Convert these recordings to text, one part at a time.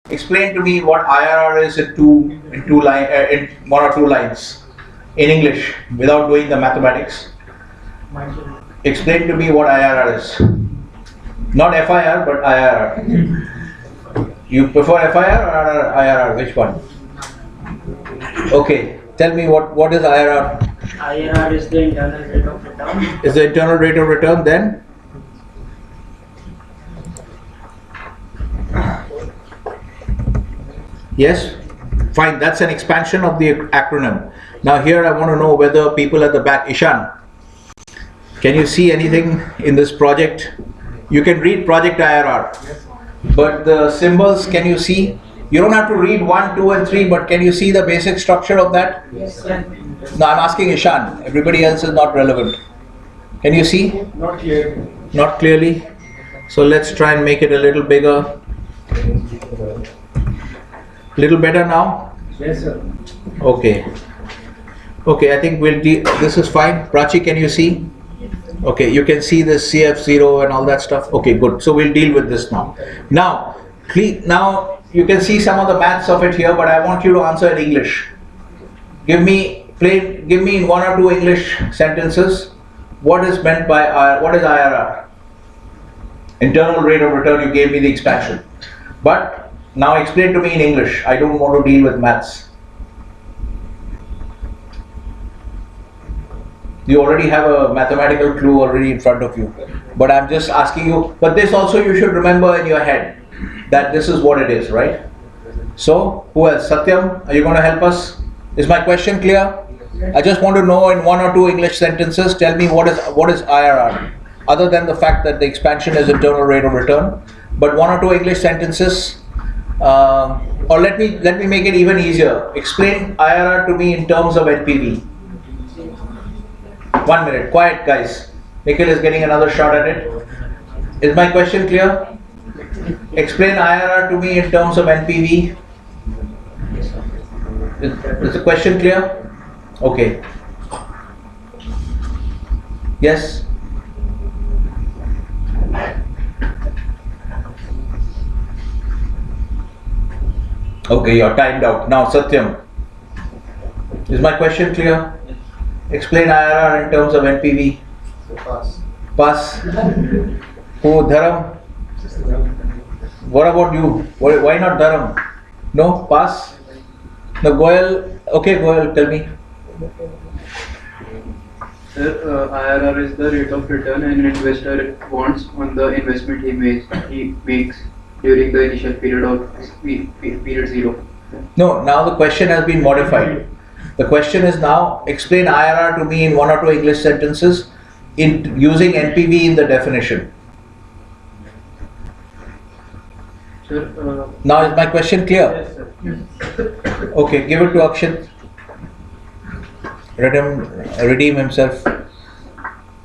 Explain to me what IRR is in one or two lines in English without doing the mathematics. Explain to me what IRR is. Not FIR, but IRR. You prefer FIR or IRR? Which one? Okay, tell me what is IRR? IRR is the internal rate of return. Is the internal rate of return then? Yes? Fine, that's an expansion of the acronym. Now here I want to know whether people at the back, Ishan, can you see anything in this project? You can read project IRR, but the symbols, can you see? You don't have to read 1, 2 and 3, but can you see the basic structure of that? Yes, sir. No, I'm asking Ishan. Everybody else is not relevant. Can you see? Not clear. Not clearly. So let's try and make it a little bigger. Little better now? Yes, sir. Okay. Okay, I think this is fine. Prachi, can you see? Okay, you can see the CF0 and all that stuff. Okay, good. So we'll deal with this now. Now you can see some of the maths of it here, but I want you to answer in English. Give me in 1 or 2 English sentences what is meant by what is IRR? Internal rate of return. You gave me the expansion, but now explain to me in English. I don't want to deal with maths. You already have a mathematical clue already in front of you, but I'm just asking you. But this also you should remember in your head that this is what it is, right? So who else? Satyam, are you going to help us? Is my question clear? I just want to know in 1 or 2 English sentences. Tell me what is IRR, other than the fact that the expansion is internal rate of return. But 1 or 2 English sentences. Or let me make it even easier. Explain IRR to me in terms of NPV. 1 minute, quiet guys. Nikhil is getting another shot at it. Is my question clear? Explain IRR to me in terms of NPV. Is the question clear? Okay. Yes? Okay, you're timed out. Now, Satyam, is my question clear? Explain IRR in terms of NPV. Pass. Pass. Who, Dharam? What about you? Why not Dharam? No? Pass? No, Goyal? Okay, Goyal, tell me. Sir, IRR is the rate of return an investor wants on the investment he makes during the initial period of period 0. No, now the question has been modified. The question is now, explain IRR to me in 1 or 2 English sentences in using NPV in the definition. Sir, Now is my question clear? yes, sir. Okay, give it to Akshit. Redeem himself.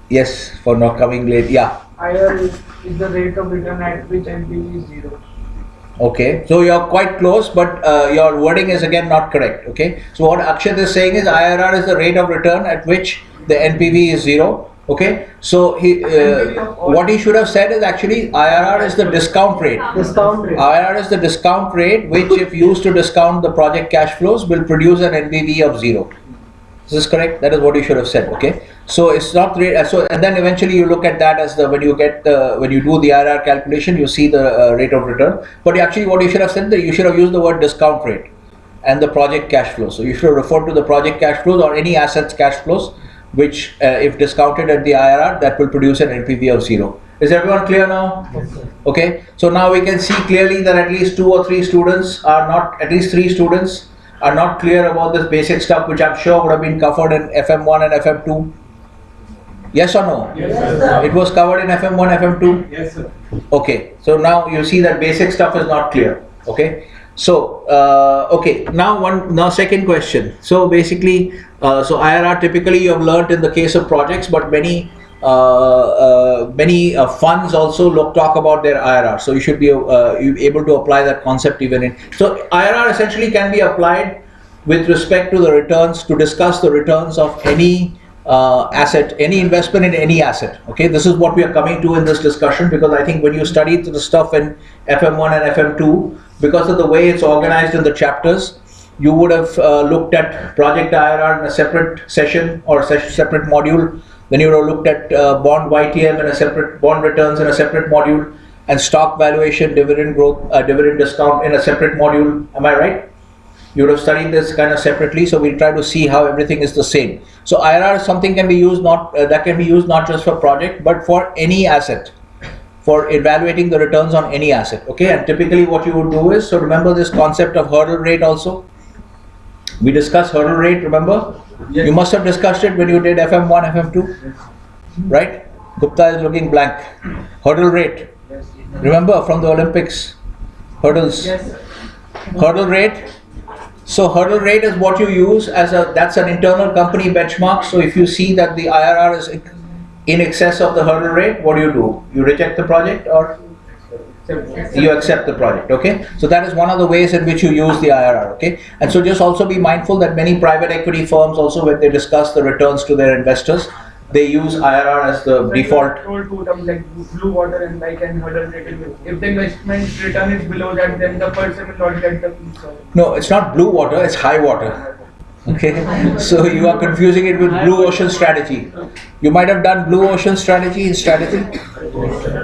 Yes, for not coming late. Yeah. IRR is the rate of return at which NPV is 0. Okay, so you're quite close, but your wording is again not correct. Okay, so what Akshat is saying is IRR is the rate of return at which the NPV is 0. Okay, so what he should have said is actually IRR is the discount rate. Discount rate. IRR is the discount rate which, if used to discount the project cash flows, will produce an NPV of 0. Is this correct? That is what you should have said. Okay, so it's not rate. So and then eventually you look at that as when you do the IRR calculation, you see the rate of return. But actually, what you should have said, that you should have used the word discount rate and the project cash flows. So you should have referred to the project cash flows or any assets cash flows, which if discounted at the IRR, that will produce an NPV of 0. Is everyone clear now? Yes, sir. Okay. So now we can see clearly that at least 2 or 3 students are not. At least 3 students are not clear about this basic stuff, which I'm sure would have been covered in FM1 and FM2. Yes or no? Yes, sir. It was covered in FM1, FM2? Yes, sir. Okay, so now you see that basic stuff is not clear. Okay, so okay, now second question. So basically, so IRR typically you have learnt in the case of projects, but many funds also talk about their IRR. So you should be able to apply that concept even in. So IRR essentially can be applied with respect to the returns, to discuss the returns of any asset, any investment in any asset. Okay, this is what we are coming to in this discussion, because I think when you study the stuff in FM1 and FM2, because of the way it's organized in the chapters, you would have looked at project IRR in a separate session or separate module. Then you would have looked at bond YTM in a separate, bond returns in a separate module, and stock valuation, dividend growth, dividend discount in a separate module. Am I right? You would have studied this kind of separately, so we'll try to see how everything is the same. So IRR is something can be used that can be used not just for project but for any asset, for evaluating the returns on any asset. Okay, and typically what you would do is, so remember this concept of hurdle rate also. We discussed hurdle rate, remember? Yes. You must have discussed it when you did FM1, FM2, right? Gupta is looking blank. Hurdle rate, remember from the Olympics, hurdles. Yes. Hurdle rate. So hurdle rate is what you use that's an internal company benchmark. So if you see that the IRR is in excess of the hurdle rate, what do? You reject the project or you accept the project, okay? So that is one of the ways in which you use the IRR, okay? And so just also be mindful that many private equity firms also, when they discuss the returns to their investors, they use IRR as the default. Told two terms like blue water and like and hurdle rate. If the investment return is below that, then the person will not get the piece. No, it's not blue water, it's high water. Okay, so you are confusing it with blue ocean strategy. You might have done blue ocean strategy in strategy,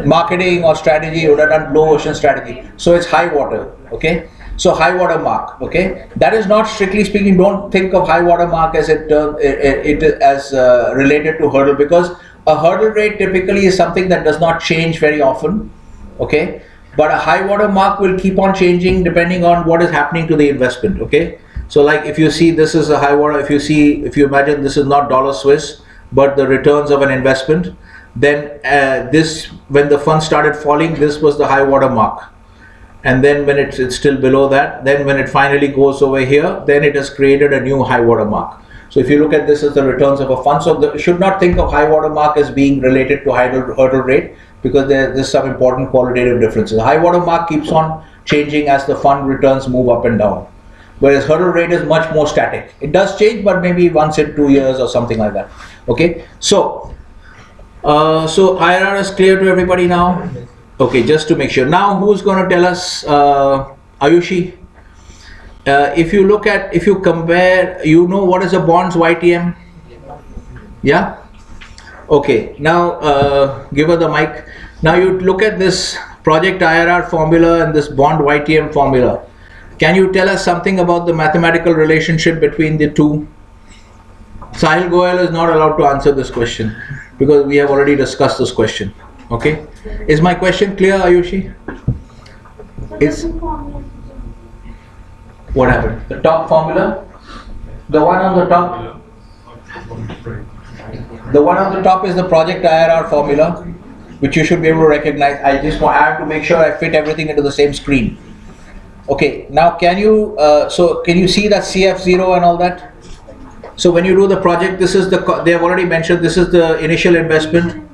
marketing or strategy. You would have done blue ocean strategy. So it's high water. Okay, so high water mark. Okay, that is not strictly speaking. Don't think of high water mark as it as related to hurdle, because a hurdle rate typically is something that does not change very often. Okay, but a high water mark will keep on changing depending on what is happening to the investment. Okay. So like if you see this is a high water, if you imagine this is not dollar Swiss, but the returns of an investment, then when the fund started falling, this was the high water mark. And then when it's still below that, then when it finally goes over here, then it has created a new high water mark. So if you look at this as the returns of a fund, so you should not think of high water mark as being related to hurdle rate, because there's some important qualitative differences. The high water mark keeps on changing as the fund returns move up and down. Whereas hurdle rate is much more static. It does change, but maybe once in 2 years or something like that. Okay, so IRR is clear to everybody now. Okay, just to make sure. Now, who's going to tell us? Ayushi. If you compare, you know what is a bonds YTM? Yeah. Okay. Now, give her the mic. Now you look at this project IRR formula and this bond YTM formula. Can you tell us something about the mathematical relationship between the two? Sahil Goyal is not allowed to answer this question because we have already discussed this question. Okay? Is my question clear, Ayushi? What happened? The top formula? The one on the top? The one on the top is the project IRR formula, which you should be able to recognize. I have to make sure I fit everything into the same screen. Okay, now can you see that CF0 and all that? So when you do the project, this is they have already mentioned, this is the initial investment,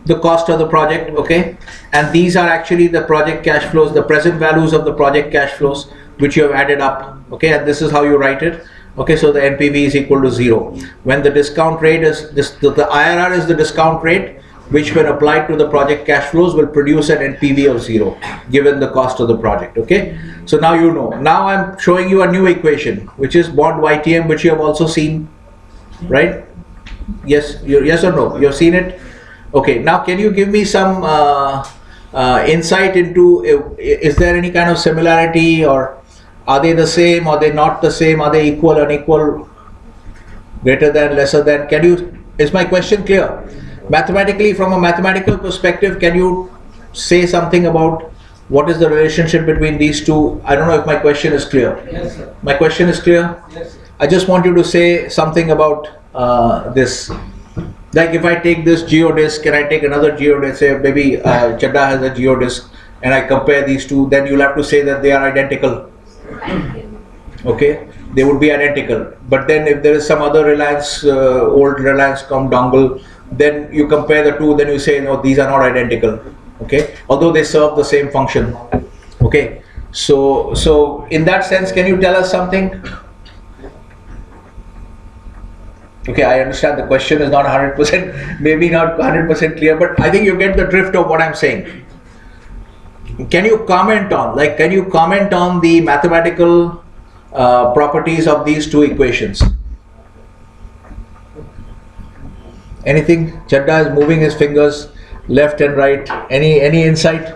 the cost of the project, okay? And these are actually the project cash flows, the present values of the project cash flows, which you have added up, okay? And this is how you write it, okay? So the NPV is equal to 0. When the discount rate is, the IRR is the discount rate, which when applied to the project cash flows will produce an NPV of 0 given the cost of the project, okay? So now you know. Now I'm showing you a new equation, which is bond YTM, which you have also seen, right? Yes, yes or no? You've seen it? Okay, now can you give me some insight into, is there any kind of similarity, or are they the same, or are they not the same, are they equal, unequal, greater than, lesser than? Is my question clear? Mathematically, from a mathematical perspective, can you say something about what is the relationship between these two? I don't know if my question is clear. Yes, sir. My question is clear? Yes, sir. I just want you to say something about this. Like if I take this geodisk and I take another geodisk, say maybe Chadda has a geodisk, and I compare these two, then you'll have to say that they are identical. Okay? They would be identical. But then if there is some other Reliance, old Reliance dongle, then you compare the two, then you say, no, these are not identical. Okay? Although they serve the same function. Okay? So in that sense, can you tell us something? Okay, I understand the question is not 100%, maybe not 100% clear, but I think you get the drift of what I'm saying. can you comment on the mathematical properties of these two equations? Anything? Chadda is moving his fingers left and right. Any insight?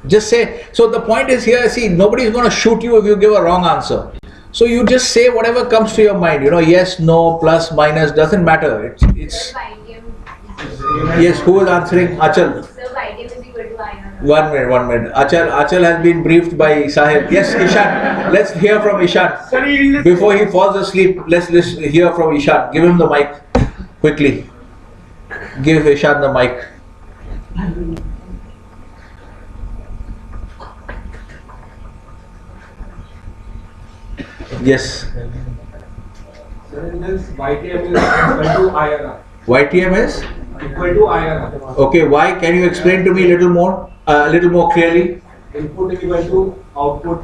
Just say. So the point is here, see, nobody is going to shoot you if you give a wrong answer. So you just say whatever comes to your mind. Yes, no, plus, minus, doesn't matter. It's yes. Who is answering? Achal. One minute. Achal has been briefed by Sahib. Yes, Ishan. Let's hear from Ishan. Before he falls asleep, let's hear from Ishan. Give him the mic quickly. Give Ishan the mic. Yes. Sir, in this YTM is equal to IRR. YTM is? Equal to IRR. Okay, why? Can you explain to me a little more clearly? Input is equal to output.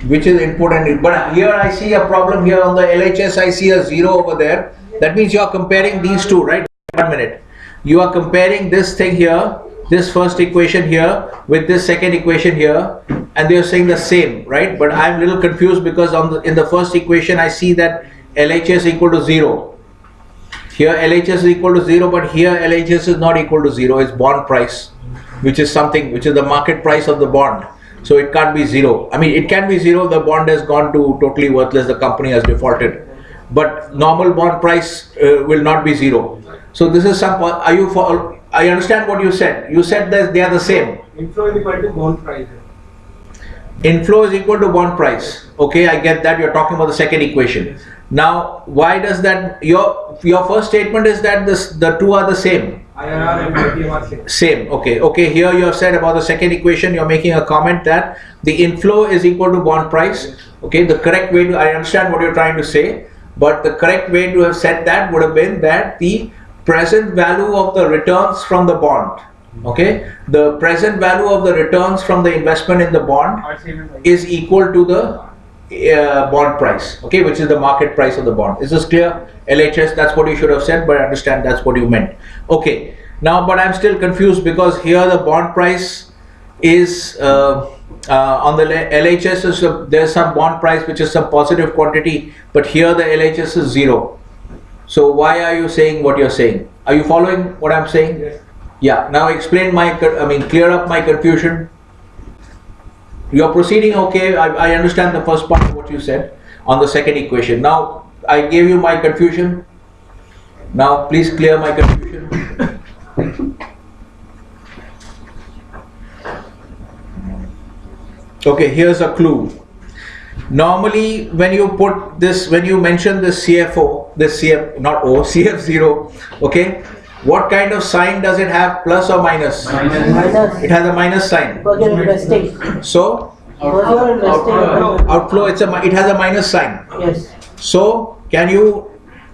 Which is input and but here I see a problem here on the LHS. I see a 0 over there. That means you are comparing these two, right? 1 minute. You are comparing this thing here, this first equation here with this second equation here, and they are saying the same, right? But I am a little confused because in the first equation I see that LHS equal to 0. Here LHS is equal to 0, but here LHS is not equal to 0. It's bond price, which is the market price of the bond. So it can't be 0. I mean, it can be 0. The bond has gone to totally worthless. The company has defaulted. But normal bond price will not be 0. So this is some. I understand what you said. You said that they are the same. Inflow is equal to bond price. Inflow is equal to bond price. Okay, I get that. You're talking about the second equation. Now, why does that? Your first statement is that the two are the same. IRR and YTM are same. Same. Okay. Here you have said about the second equation. You're making a comment that the inflow is equal to bond price. Okay. The correct way to, I understand what you're trying to say, but the correct way to have said that would have been that the present value of the returns from the bond. Okay, the present value of the returns from the investment in the bond is equal to the bond price, okay, which is the market price of the bond. Is this clear? LHS, that's what you should have said, but I understand that's what you meant. Okay, now, but I'm still confused because here the bond price is on the LHS, there's some bond price which is some positive quantity, but here the LHS is 0. So why are you saying what you're saying? Are you following what I'm saying? Yes. Yeah, now explain clear up my confusion. You're proceeding okay. I understand the first part of what you said on the second equation. Now, I gave you my confusion. Now, please clear my confusion. Okay, here's a clue. Normally, when you put this, when you mention this CFO, this CF0, okay, what kind of sign does it have, plus or minus? Minus. It has a minus sign. Because you're investing. So, Because you're investing. outflow, it has a minus sign. Yes. So, can you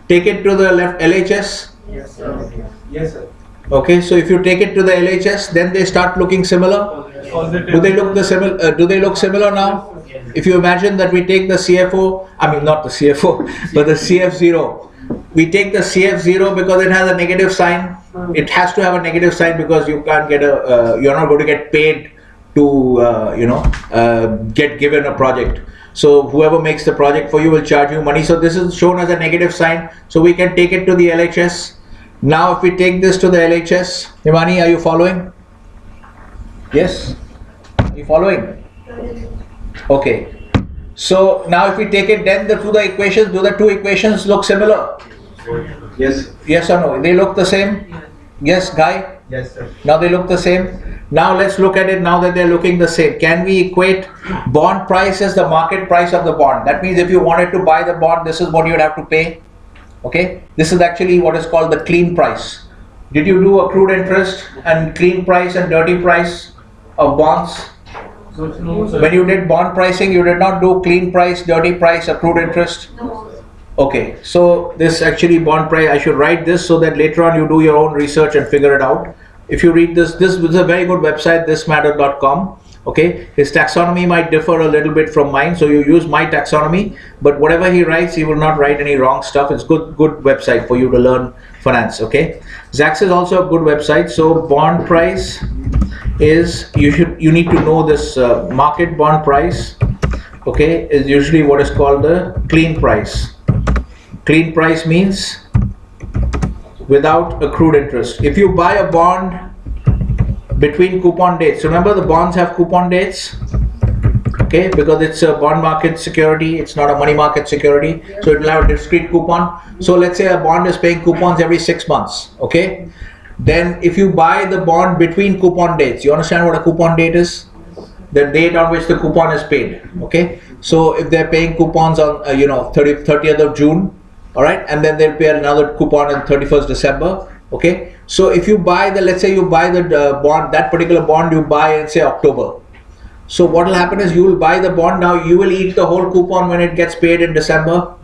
take it to the left LHS? Yes, sir. Yes, sir. Okay, so if you take it to the LHS, then they start looking similar. Do they look similar now? If you imagine that we take the CFO, not the CFO, but the CF0. We take the CF0 because it has a negative sign. It has to have a negative sign because you can't get you're not going to get paid to, get given a project. So whoever makes the project for you will charge you money. So this is shown as a negative sign. So we can take it to the LHS. Now if we take this to the LHS, Himani, are you following? Yes? Are you following? Okay. So now if we take it then to the equations, do the two equations look similar? Yes. Yes or no? They look the same? Yes, Guy? Yes, sir. Now they look the same. Now let's look at it now that they're looking the same. Can we equate bond price as the market price of the bond? That means if you wanted to buy the bond, this is what you would have to pay. Okay? This is actually what is called the clean price. Did you do accrued interest and clean price and dirty price of bonds? No, sir. When you did bond pricing, you did not do clean price, dirty price, accrued interest? No. Okay, so this actually bond price, I should write this so that later on you do your own research and figure it out. If you read this is a very good website, thismatter.com. Okay, his taxonomy might differ a little bit from mine, so you use my taxonomy, but whatever he writes, he will not write any wrong stuff. It's good website for you to learn finance. Okay, Zax is also a good website. So bond price is, you need to know this market bond price, okay, is usually what is called the clean price. Clean price means without accrued interest. If you buy a bond between coupon dates, remember the bonds have coupon dates, okay, because it's a bond market security, it's not a money market security, so it will have a discrete coupon. So let's say a bond is paying coupons every 6 months, okay. Then if you buy the bond between coupon dates, you understand what a coupon date is? The date on which the coupon is paid, okay. So if they're paying coupons on 30th of June, all right, and then they'll pay another coupon on 31st December, okay. So if you buy the, let's say you buy the bond, that particular bond you buy in say October. So what will happen is you will buy the bond, now you will eat the whole coupon when it gets paid in December.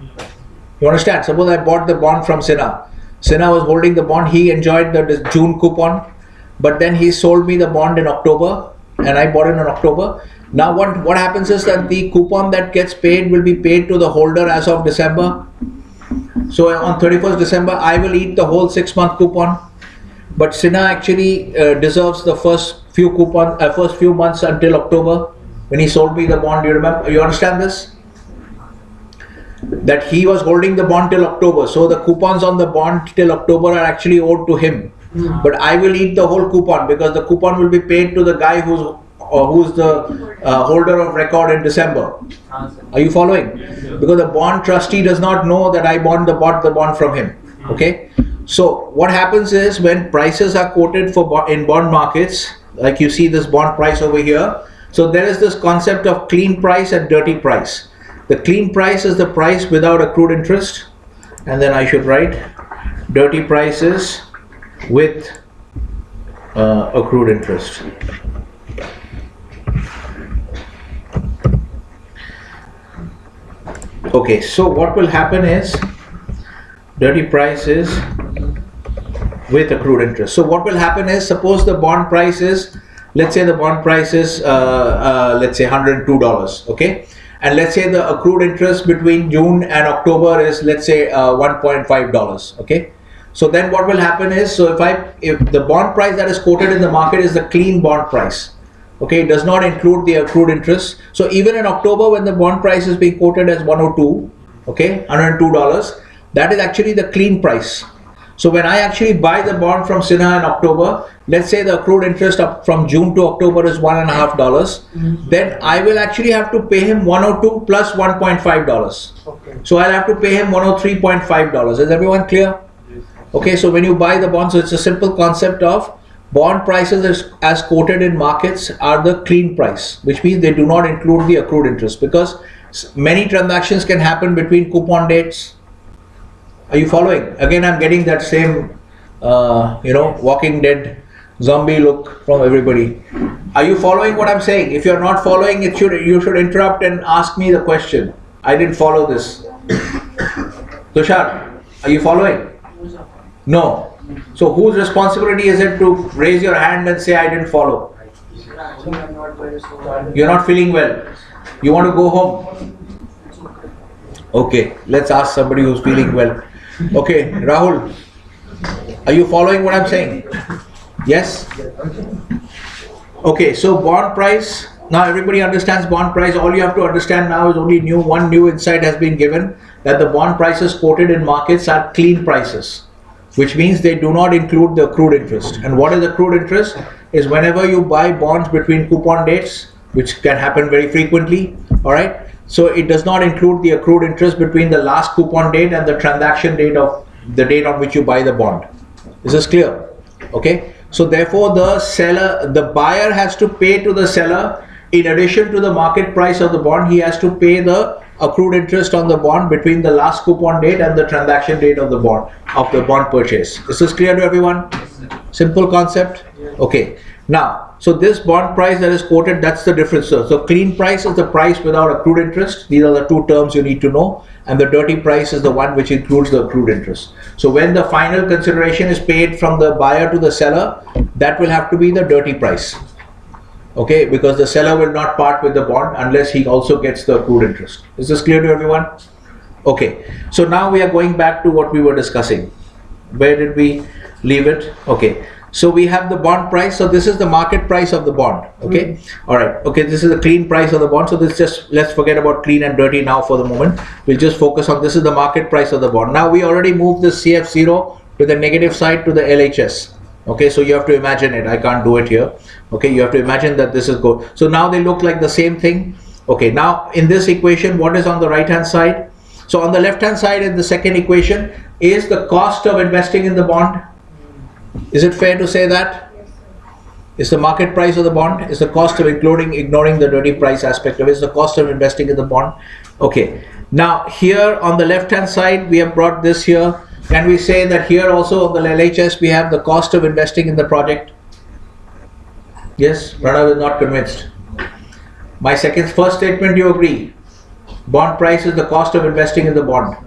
You understand? Suppose I bought the bond from Sinha. Sinha was holding the bond, he enjoyed the June coupon, but then he sold me the bond in October and I bought it in October. Now what happens is that the coupon that gets paid will be paid to the holder as of December. So on 31st December, I will eat the whole 6-month coupon. But Sinha actually deserves the first few months until October when he sold me the bond. You remember? You understand this? That he was holding the bond till October. So the coupons on the bond till October are actually owed to him. But I will eat the whole coupon because the coupon will be paid to the guy who's the holder of record in December. Are you following? Because the bond trustee does not know that I bought the bond from him. Okay. So what happens is when prices are quoted for in bond markets, like you see this bond price over here. So there is this concept of clean price and dirty price. The clean price is the price without accrued interest, and then I should write dirty price is with accrued interest. Okay, so what will happen is dirty price is with accrued interest. So what will happen is, suppose the bond price is, let's say the bond price is let's say $102, okay, and let's say the accrued interest between June and October is, let's say $1.5, okay. So then what will happen is, so if the bond price that is quoted in the market is the clean bond price, okay, it does not include the accrued interest. So even in October when the bond price is being quoted as 102, okay, $102, that is actually the clean price. So when I actually buy the bond from Sinha in October, let's say the accrued interest up from June to October is $1.50, then I will actually have to pay him 102 plus $1.5. Okay. So I'll have to pay him $103.5. Is everyone clear? Okay, so when you buy the bonds, so it's a simple concept of bond prices as quoted in markets are the clean price, which means they do not include the accrued interest, because many transactions can happen between coupon dates. Are you following? Again, I'm getting that same, Walking Dead zombie look from everybody. Are you following what I'm saying? If you're not following, you should interrupt and ask me the question. I didn't follow this. Tushar, are you following? No. So whose responsibility is it to raise your hand and say I didn't follow? You're not feeling well. You want to go home? Okay, let's ask somebody who's feeling well. Okay, Rahul, are you following what I'm saying? Yes? Okay, so bond price. Now everybody understands bond price. All you have to understand now is only one new insight has been given, that the bond prices quoted in markets are clean prices, which means they do not include the accrued interest. And what is accrued interest? Is whenever you buy bonds between coupon dates, which can happen very frequently, all right? So it does not include the accrued interest between the last coupon date and the transaction date of the date on which you buy the bond. Is this clear? Okay. So therefore the buyer has to pay to the seller, in addition to the market price of the bond, he has to pay the accrued interest on the bond between the last coupon date and the transaction date of the bond purchase. Is this clear to everyone? Simple concept? Okay. Now, so this bond price that is quoted, that's the difference. So clean price is the price without accrued interest. These are the two terms you need to know. And the dirty price is the one which includes the accrued interest. So when the final consideration is paid from the buyer to the seller, that will have to be the dirty price. Okay, because the seller will not part with the bond unless he also gets the accrued interest. Is this clear to everyone? Okay, so now we are going back to what we were discussing. Where did we leave it? Okay, so we have the bond price. So this is the market price of the bond. Okay, all right. Okay, this is the clean price of the bond. So this just, let's forget about clean and dirty now for the moment. We'll just focus on this is the market price of the bond. Now we already moved the CF0 to the negative side to the LHS. Okay, so you have to imagine it. I can't do it here. Okay, you have to imagine that this is go. So now they look like the same thing. Okay, now in this equation, what is on the right hand side? So on the left hand side in the second equation is the cost of investing in the bond. Is it fair to say that? Is the market price of the bond, is the cost of ignoring the dirty price aspect of it, is the cost of investing in the bond. Okay, now here on the left hand side we have brought this here. Can we say that here also on the LHS we have the cost of investing in the project? Yes, Pranav is not convinced. My first statement, you agree? Bond price is the cost of investing in the bond.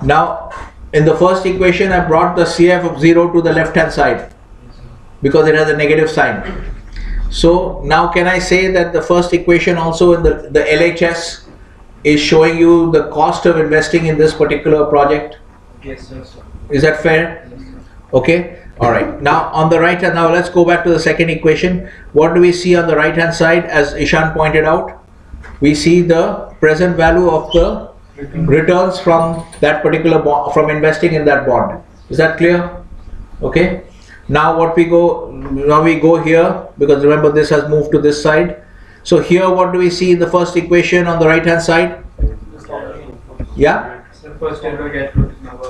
Now, in the first equation, I brought the CF of 0 to the left hand side because it has a negative sign. So now can I say that the first equation also in the LHS is showing you the cost of investing in this particular project? Yes, sir. Is that fair? Yes, sir. Okay. All right. Now on the right hand, now let's go back to the second equation. What do we see on the right hand side? As Ishan pointed out, we see the present value of the returns from that particular bond, from investing in that bond. Is that clear? Okay. Now what we go here, because remember this has moved to this side. So here what do we see in the first equation on the right hand side? Yeah. First ever cash flow is now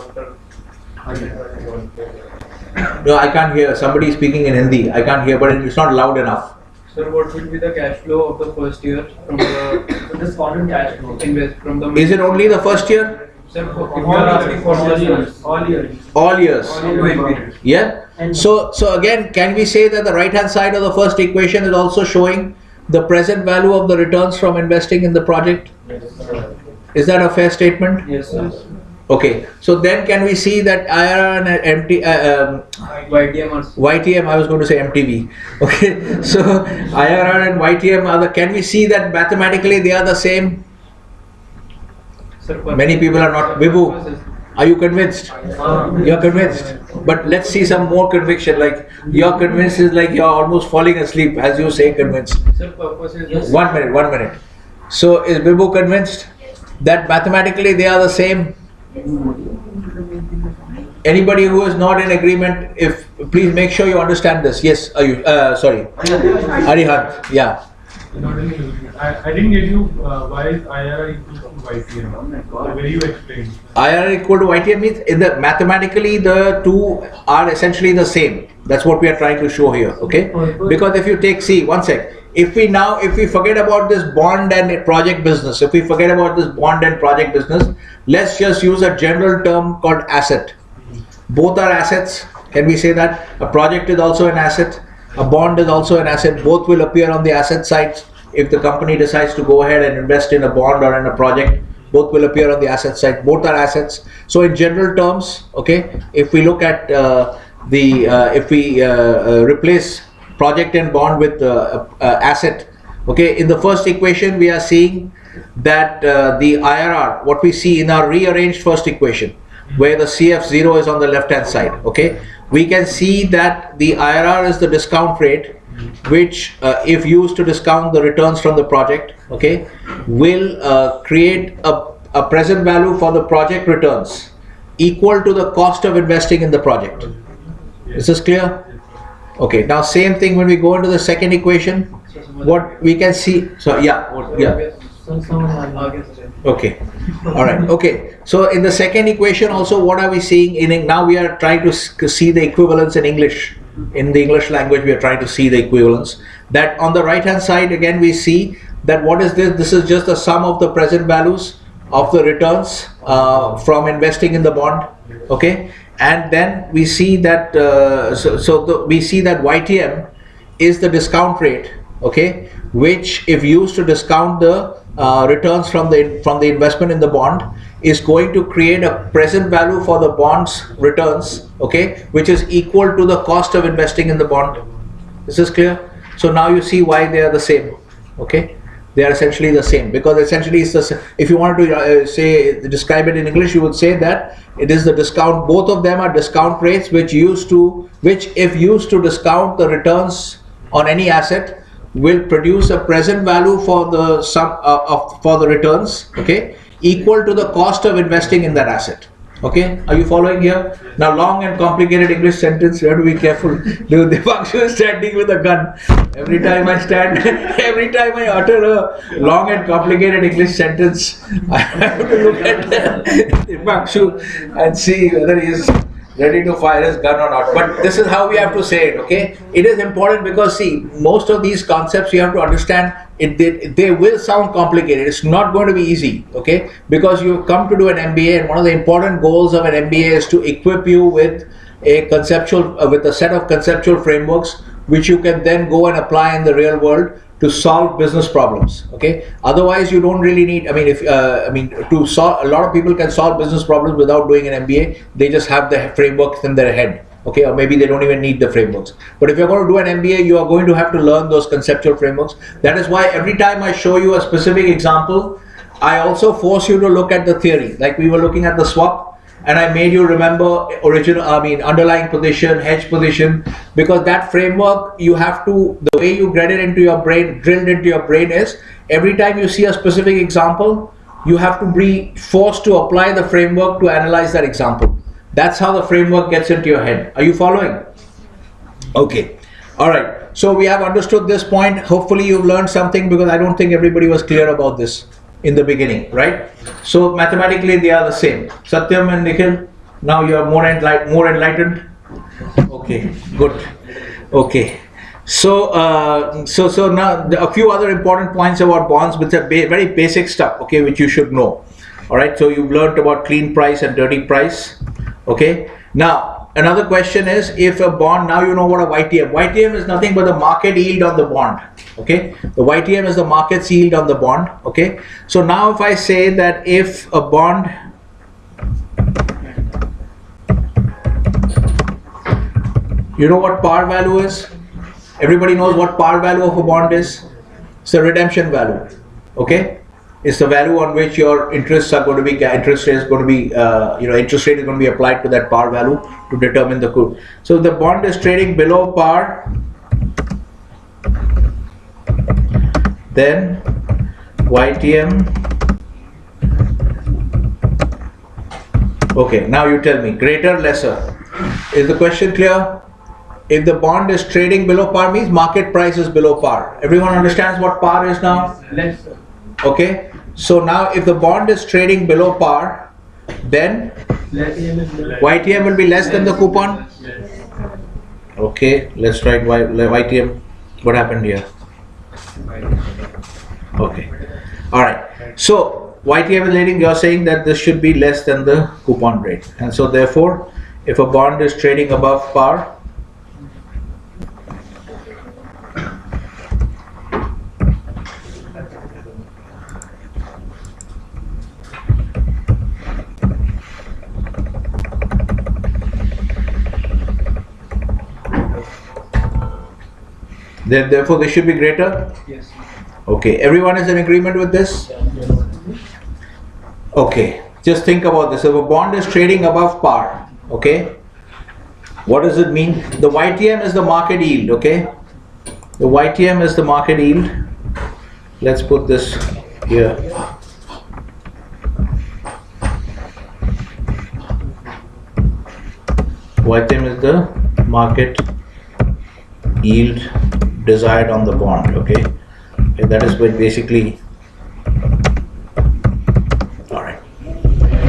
No, I can't hear. Somebody is speaking in Hindi. I can't hear, but it's not loud enough. Sir, what will be the cash flow of the first year from the This foreign cash flow. invest from the? Is it only the first year? Sir, if you are asking for All just years. All years. All years. period. Yeah. So again, can we say that the right hand side of the first equation is also showing the present value of the returns from investing in the project? Is that a fair statement? Yes, sir. Okay. So then can we see that IRR and YTM also. YTM, I was going to say MTV. Okay. So IRR and YTM are can we see that mathematically they are the same? Sir, Many people are not. Vibhu, are you convinced? You're convinced. But let's see some more conviction. Like you're convinced is like you're almost falling asleep as you say convinced. Sir, purpose is just 1 minute, 1 minute. So is Vibhu convinced that mathematically they are the same? Anybody who is not in agreement, if please make sure you understand this. Yes, sorry. Arihant, yeah. I didn't get you why is IRR equal to YTM? The way you explained. IRR equal to YTM means in the mathematically the two are essentially the same. That's what we are trying to show here. Okay, because if you take, see, one sec. If we forget about this bond and project business, let's just use a general term called asset. Both are assets. Can we say that? A project is also an asset. A bond is also an asset. Both will appear on the asset side. If the company decides to go ahead and invest in a bond or in a project, both will appear on the asset side. Both are assets. So in general terms, okay, if we look at if we replace project and bond with asset, okay, in the first equation we are seeing that the IRR, what we see in our rearranged first equation, where the CF0 is on the left hand side, okay, we can see that the IRR is the discount rate which if used to discount the returns from the project, okay, will create a present value for the project returns equal to the cost of investing in the project. Is this clear? Okay, now same thing when we go into the second equation, what we can see, so yeah. Okay, all right, okay. So in the second equation also, what are we seeing? Now we are trying to see the equivalence in English. In the English language, we are trying to see the equivalence. That on the right hand side, again, we see that what is this? This is just the sum of the present values of the returns from investing in the bond, okay? And then we see that, we see that YTM is the discount rate, okay? Which if used to discount the returns from the investment in the bond, is going to create a present value for the bond's returns, okay, which is equal to the cost of investing in the bond. Is this clear? So now you see why they are the same. Okay, they are essentially the same, because essentially it's the, if you wanted to describe it in English, you would say that it is the discount. Both of them are discount rates which if used to discount the returns on any asset, will produce a present value for the sum for the returns, okay, equal to the cost of investing in that asset. Okay, are you following here? Now, long and complicated English sentence, you have to be careful. Dipanshu is standing with a gun. Every time I utter a long and complicated English sentence, I have to look at Dipanshu and see whether he is ready to fire his gun or not. But this is how we have to say it, okay? It is important because, see, most of these concepts you have to understand, they will sound complicated. It's not going to be easy, okay? Because you come to do an MBA, and one of the important goals of an MBA is to equip you with with a set of conceptual frameworks which you can then go and apply in the real world to solve business problems. Okay, otherwise you don't really need, to solve, a lot of people can solve business problems without doing an MBA. They just have the frameworks in their head, okay, or maybe they don't even need the frameworks. But if you're going to do an MBA, you are going to have to learn those conceptual frameworks. That is why every time I show you a specific example, I also force you to look at the theory. Like we were looking at the swap, and I made you remember underlying position, hedge position, because that framework, you have to, the way you get it into your brain, drilled into your brain, is every time you see a specific example, you have to be forced to apply the framework to analyze that example. That's how the framework gets into your head. Are you following? Okay. All right. So we have understood this point. Hopefully you've learned something, because I don't think everybody was clear about this in the beginning, right? So mathematically they are the same. Satyam and Nikhil, now you are more enlightened. Okay, good. Okay. So now a few other important points about bonds, which are very basic stuff, okay, which you should know. All right. So you've learned about clean price and dirty price. Okay. Now another question is, if a bond, now you know what a YTM. YTM is nothing but the market yield on the bond. Okay, the YTM is the market yield on the bond. Okay, so now if I say that if a bond, you know what par value is? Everybody knows what par value of a bond is. It's the redemption value. Okay, it's the value on which your interests are going to be, interest rate is going to be, interest rate is going to be applied to that par value to determine the coupon. So if the bond is trading below par, then YTM. Okay, now you tell me, greater, lesser. Is the question clear? If the bond is trading below par, means market price is below par. Everyone understands what par is now? Lesser. Okay, so now if the bond is trading below par, then YTM will be less than the coupon? Okay, let's write YTM. What happened here? Okay, all right. So YTM is leading. You're saying that this should be less than the coupon rate, and so therefore, if a bond is trading above par, then therefore this should be greater? Yes. Okay, everyone is in agreement with this? Okay, just think about this. If a bond is trading above par, okay, what does it mean? The YTM is the market yield, okay? The YTM is the market yield. Let's put this here. YTM is the market yield desired on the bond, okay? Okay, that is what basically, all right.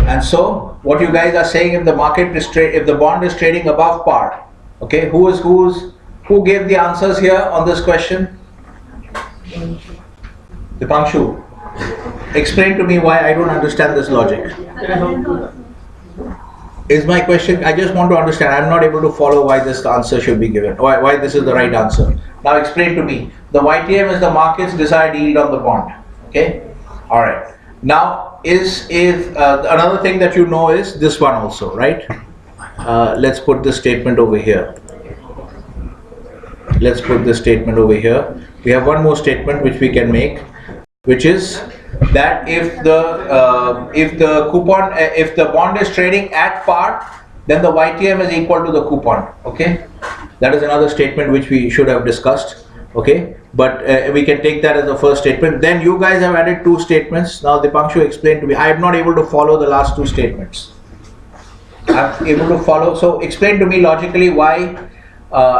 And so what you guys are saying, if the market is if the bond is trading above par, okay, who gave the answers here on this question? Dipanshu, explain to me why I don't understand this logic. Is my question, I just want to understand, I'm not able to follow why this answer should be given, why this is the right answer. Now explain to me, the YTM is the market's desired yield on the bond, okay? Alright, now is another thing that you know is this one also, right? Let's put this statement over here. let's put this statement over here. We have one more statement which we can make, which is that if the coupon, if the bond is trading at par, then the YTM is equal to the coupon. Okay, that is another statement which we should have discussed. Okay, but we can take that as the first statement. Then you guys have added two statements. Now Dipanshu explained to me. I am not able to follow the last two statements. I'm able to follow. So explain to me logically why,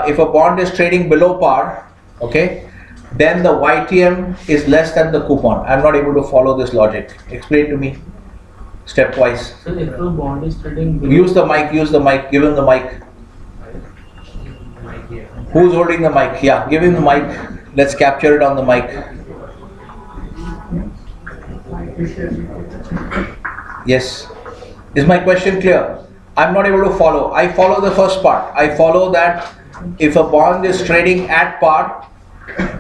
if a bond is trading below par, okay, then the YTM is less than the coupon. I'm not able to follow this logic. Explain to me stepwise. So if a bond is trading below, Use the mic. Give him the mic. Who's holding the mic? Yeah, give him the mic. Let's capture it on the mic. Yes. Is my question clear? I'm not able to follow. I follow the first part. I follow that if a bond is trading at par,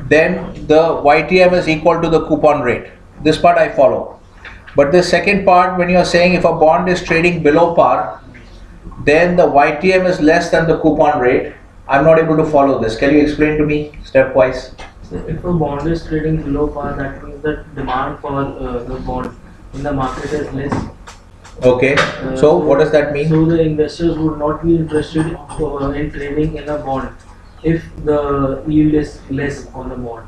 then the YTM is equal to the coupon rate. This part I follow. But the second part, when you are saying if a bond is trading below par, then the YTM is less than the coupon rate, I'm not able to follow this. Can you explain to me stepwise? so if a bond is trading below par, that means that demand for the bond in the market is less. Okay. So what does that mean? So the investors would not be interested in trading in a bond if the yield is less on the bond.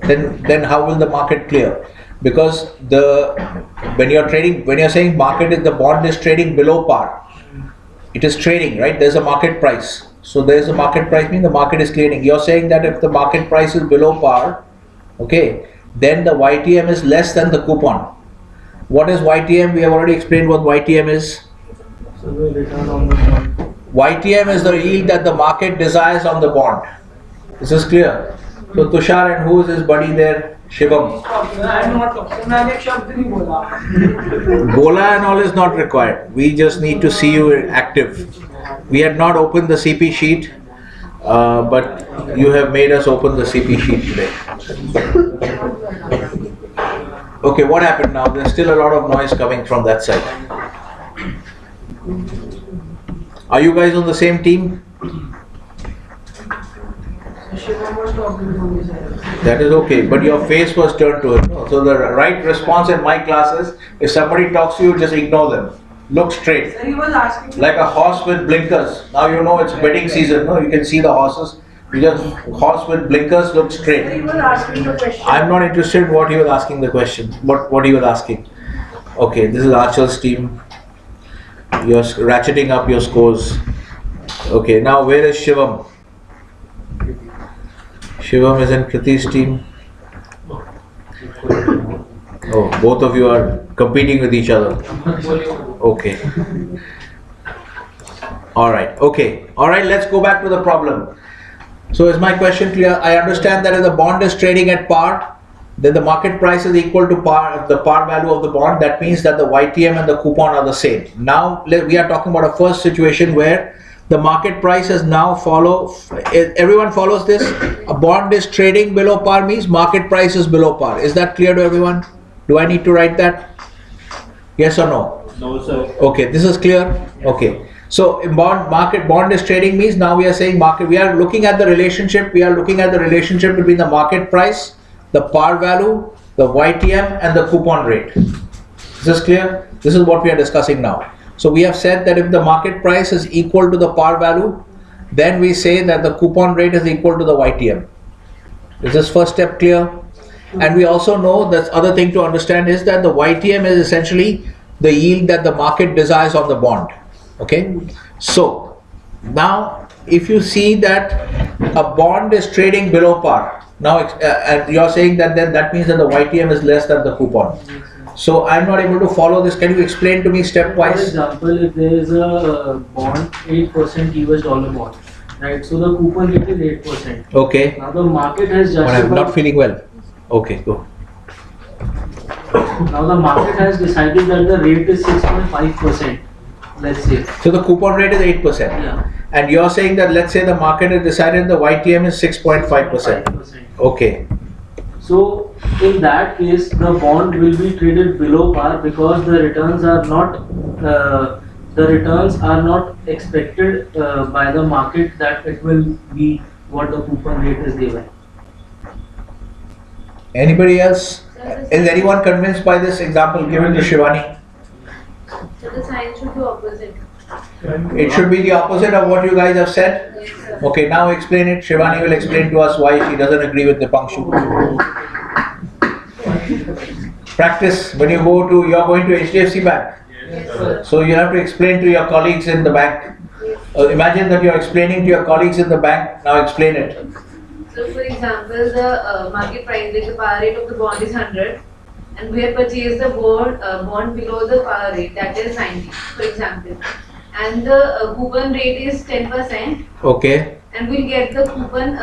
Then how will the market clear? Because when you're saying market is the bond is trading below par, it is trading, right? There's a market price. So there's a market price, means the market is clearing. You're saying that if the market price is below par, okay, then the YTM is less than the coupon. What is YTM? We have already explained what YTM is. So the return on the bond. YTM is the yield that the market desires on the bond. This is clear. So Tushar, and who is his buddy there? Shivam. I'm not talking. मैंने एक शब्द नहीं बोला. Bola and all is not required. We just need to see you active. We had not opened the CP sheet, but you have made us open the CP sheet today. Okay, what happened now? There's still a lot of noise coming from that side. Are you guys on the same team? Shivam was talking to me. That is okay, but your face was turned to him. So the right response in my class is, if somebody talks to you, just ignore them. Look straight. He was asking. Like a horse with blinkers. Now you know it's bedding season, no? You can see the horses. You just, horse with blinkers, look He straight. was asking the question. I'm not interested in what he was asking the question. What he was asking. Okay, this is Archer's team. You're ratcheting up your scores. Okay, now where is Shivam? Shivam is in Kriti's team. Oh, both of you are competing with each other. Okay. Alright, okay. Alright, let's go back to the problem. So is my question clear? I understand that if the bond is trading at par, then the market price is equal to par, the par value of the bond. That means that the YTM and the coupon are the same. Now we are talking about a first situation where the market price is now everyone follows this. A bond is trading below par means market price is below par. Is that clear to everyone? Do I need to write that? Yes or no? No, sir. Okay, this is clear. Okay. So bond is trading means now we are saying market, we are looking at the relationship between the market price, the par value, the YTM and the coupon rate. Is this clear? This is what we are discussing now. So we have said that if the market price is equal to the par value, then we say that the coupon rate is equal to the YTM. Is this first step clear? And we also know that other thing to understand is that the YTM is essentially the yield that the market desires on the bond. Okay, so now if you see that a bond is trading below par, now and you're saying that then that means that the YTM is less than the coupon. So I'm not able to follow this. Can you explain to me For stepwise? example, if there is a bond, 8% US dollar bond, right? So the coupon rate is 8%. Okay. Now the market has But I'm not justified. feeling well. Okay, go. Now the market has decided that the rate is 6.5%. Let's say. So the coupon rate is 8%. Yeah. And you're saying that let's say the market has decided the YTM is 6.5%. 5%. Okay. So in that case, the bond will be traded below par because the returns are not the returns are not expected by the market that it will be what the coupon rate is given. Anybody else? Is anyone convinced by this example given to Shivani? So the sign should be opposite. It should be the opposite of what you guys have said? Yes, sir. Okay, now explain it. Shivani will explain to us why she doesn't agree with the Pangshu. Practice when you go to, you're going to HDFC Bank. Yes, sir. So you have to explain to your colleagues in the bank. Imagine that you're explaining to your colleagues in the bank. Now explain it. So for example, the market price, like the par rate of the bond is 100, and we have purchased the bond below the par rate, that is 90, for example. And the coupon rate is 10%, Okay. and we'll get the coupon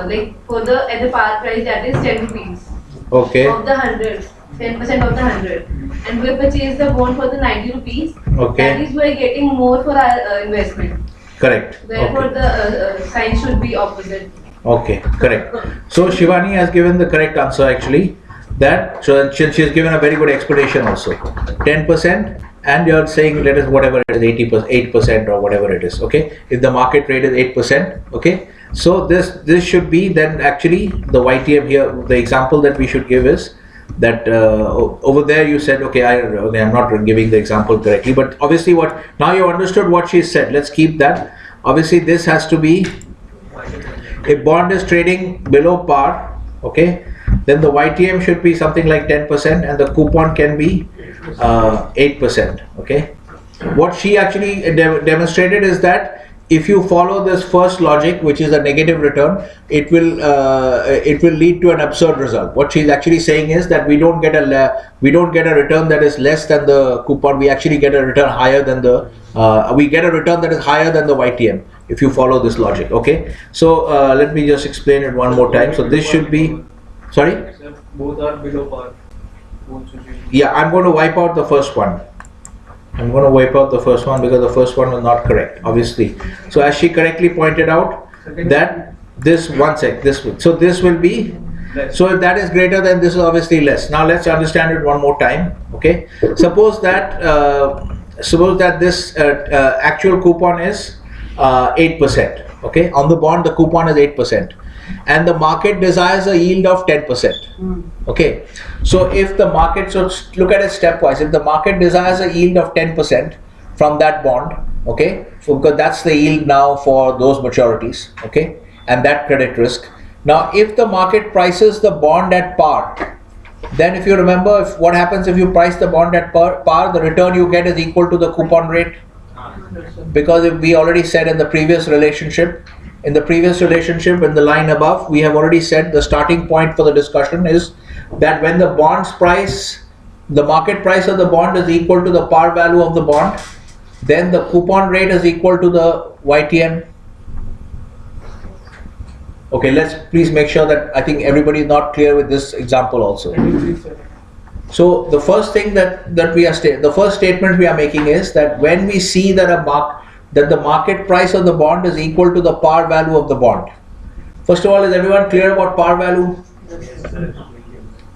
like for the at the par price, that is 10 rupees Okay. of the 100, 10% of the 100, and we purchased the bond for the 90 rupees. Okay. That is we are getting more for our investment. Correct. Therefore, Okay. the sign should be opposite. Okay. Correct. So Shivani has given the correct answer actually. That so she has given a very good explanation also. 10%, and you're saying let us whatever it is 8% or whatever it is. Okay. If the market rate is 8%. Okay. So this should be then actually the YTM here. The example that we should give is that over there you said okay, I'm not giving the example correctly, but obviously what now you understood what she said. Let's keep that. Obviously this has to be, if bond is trading below par, okay, then the YTM should be something like 10% and the coupon can be 8%. Okay. What she actually demonstrated is that if you follow this first logic, which is a negative return, it will lead to an absurd result. What she's actually saying is that we don't get a return that is less than the coupon. We actually get a return higher than the return that is higher than the YTM if you follow this logic. Okay. So let me just explain it one more time. So this should be, sorry. Both are below par. Both should be. Yeah, I'm going to wipe out the first one. I'm going to wipe out the first one because the first one was not correct, obviously. So as she correctly pointed out, that this so this will be, so if that is greater then this is obviously less. Now let's understand it one more time. Okay. Suppose that this actual coupon is 8%. Okay. On the bond the coupon is 8%. And the market desires a yield of 10%. Okay, so if the market, so look at it stepwise. If the market desires a yield of 10% from that bond, okay, so because that's the yield now for those maturities, okay, and that credit risk. Now, if the market prices the bond at par, then if you remember, what happens if you price the bond at par, the return you get is equal to the coupon rate, because if we already said in the previous relationship. In the line above, we have already said the starting point for the discussion is that when the bond's price, the market price of the bond is equal to the par value of the bond, then the coupon rate is equal to the YTM. Okay, let's please make sure that I think everybody is not clear with this example also. So the first thing the first statement we are making is that when we see that that the market price of the bond is equal to the par value of the bond. First of all, is everyone clear about par value?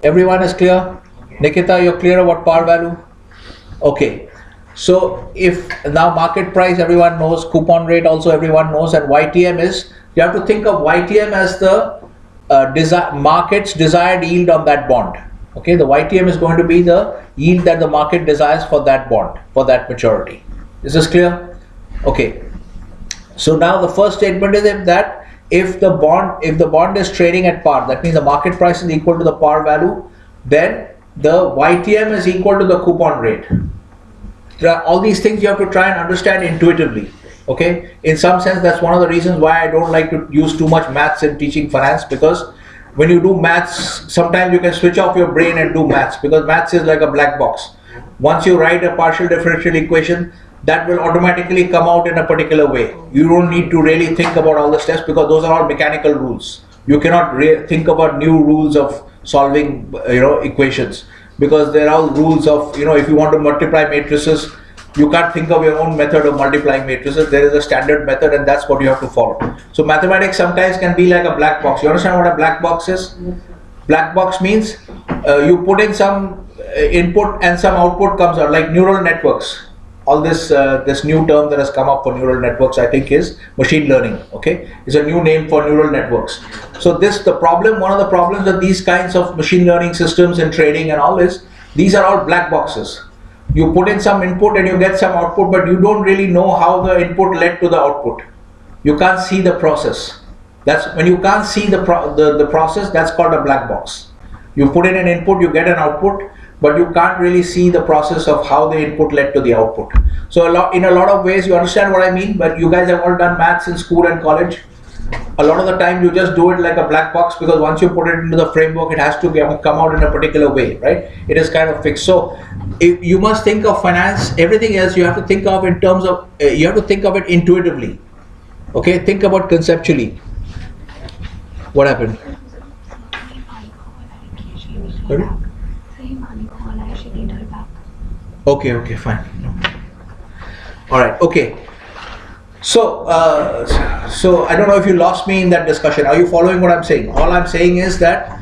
Everyone is clear? Nikita, you're clear about par value? Okay. So if now market price everyone knows, coupon rate also everyone knows, and YTM is, you have to think of YTM as the market's desired yield on that bond. Okay, the YTM is going to be the yield that the market desires for that bond, for that maturity. Is this clear? Okay, so now the first statement is if the bond is trading at par, that means the market price is equal to the par value, then the YTM is equal to the coupon rate. All these things you have to try and understand intuitively. Okay, in some sense that's one of the reasons why I don't like to use too much maths in teaching finance, because when you do maths, sometimes you can switch off your brain and do maths, because maths is like a black box. Once you write a partial differential equation, that will automatically come out in a particular way. You don't need to really think about all the steps because those are all mechanical rules. You cannot think about new rules of solving equations, because there are all rules of, if you want to multiply matrices, you can't think of your own method of multiplying matrices. There is a standard method and that's what you have to follow. So mathematics sometimes can be like a black box. You understand what a black box is? Black box means you put in some input and some output comes out, like neural networks. all this this new term that has come up for neural networks, I think, is machine learning. Okay, it's a new name for neural networks. So one of the problems with these kinds of machine learning systems and trading and all is, these are all black boxes. You put in some input and you get some output, but you don't really know how the input led to the output. You can't see the process. That's when you can't see the process. That's called a black box. You put in an input, you get an output, but you can't really see the process of how the input led to the output. So in a lot of ways, you understand what I mean. But you guys have all done maths in school and college. A lot of the time, you just do it like a black box, because once you put it into the framework, it has to come out in a particular way, right? It is kind of fixed. So if you must think of finance, everything else you have to think of in terms of you have to think of it intuitively. Okay, think about conceptually. What happened? Sorry? Okay, fine. All right, okay. So I don't know if you lost me in that discussion. Are you following what I'm saying? All I'm saying is that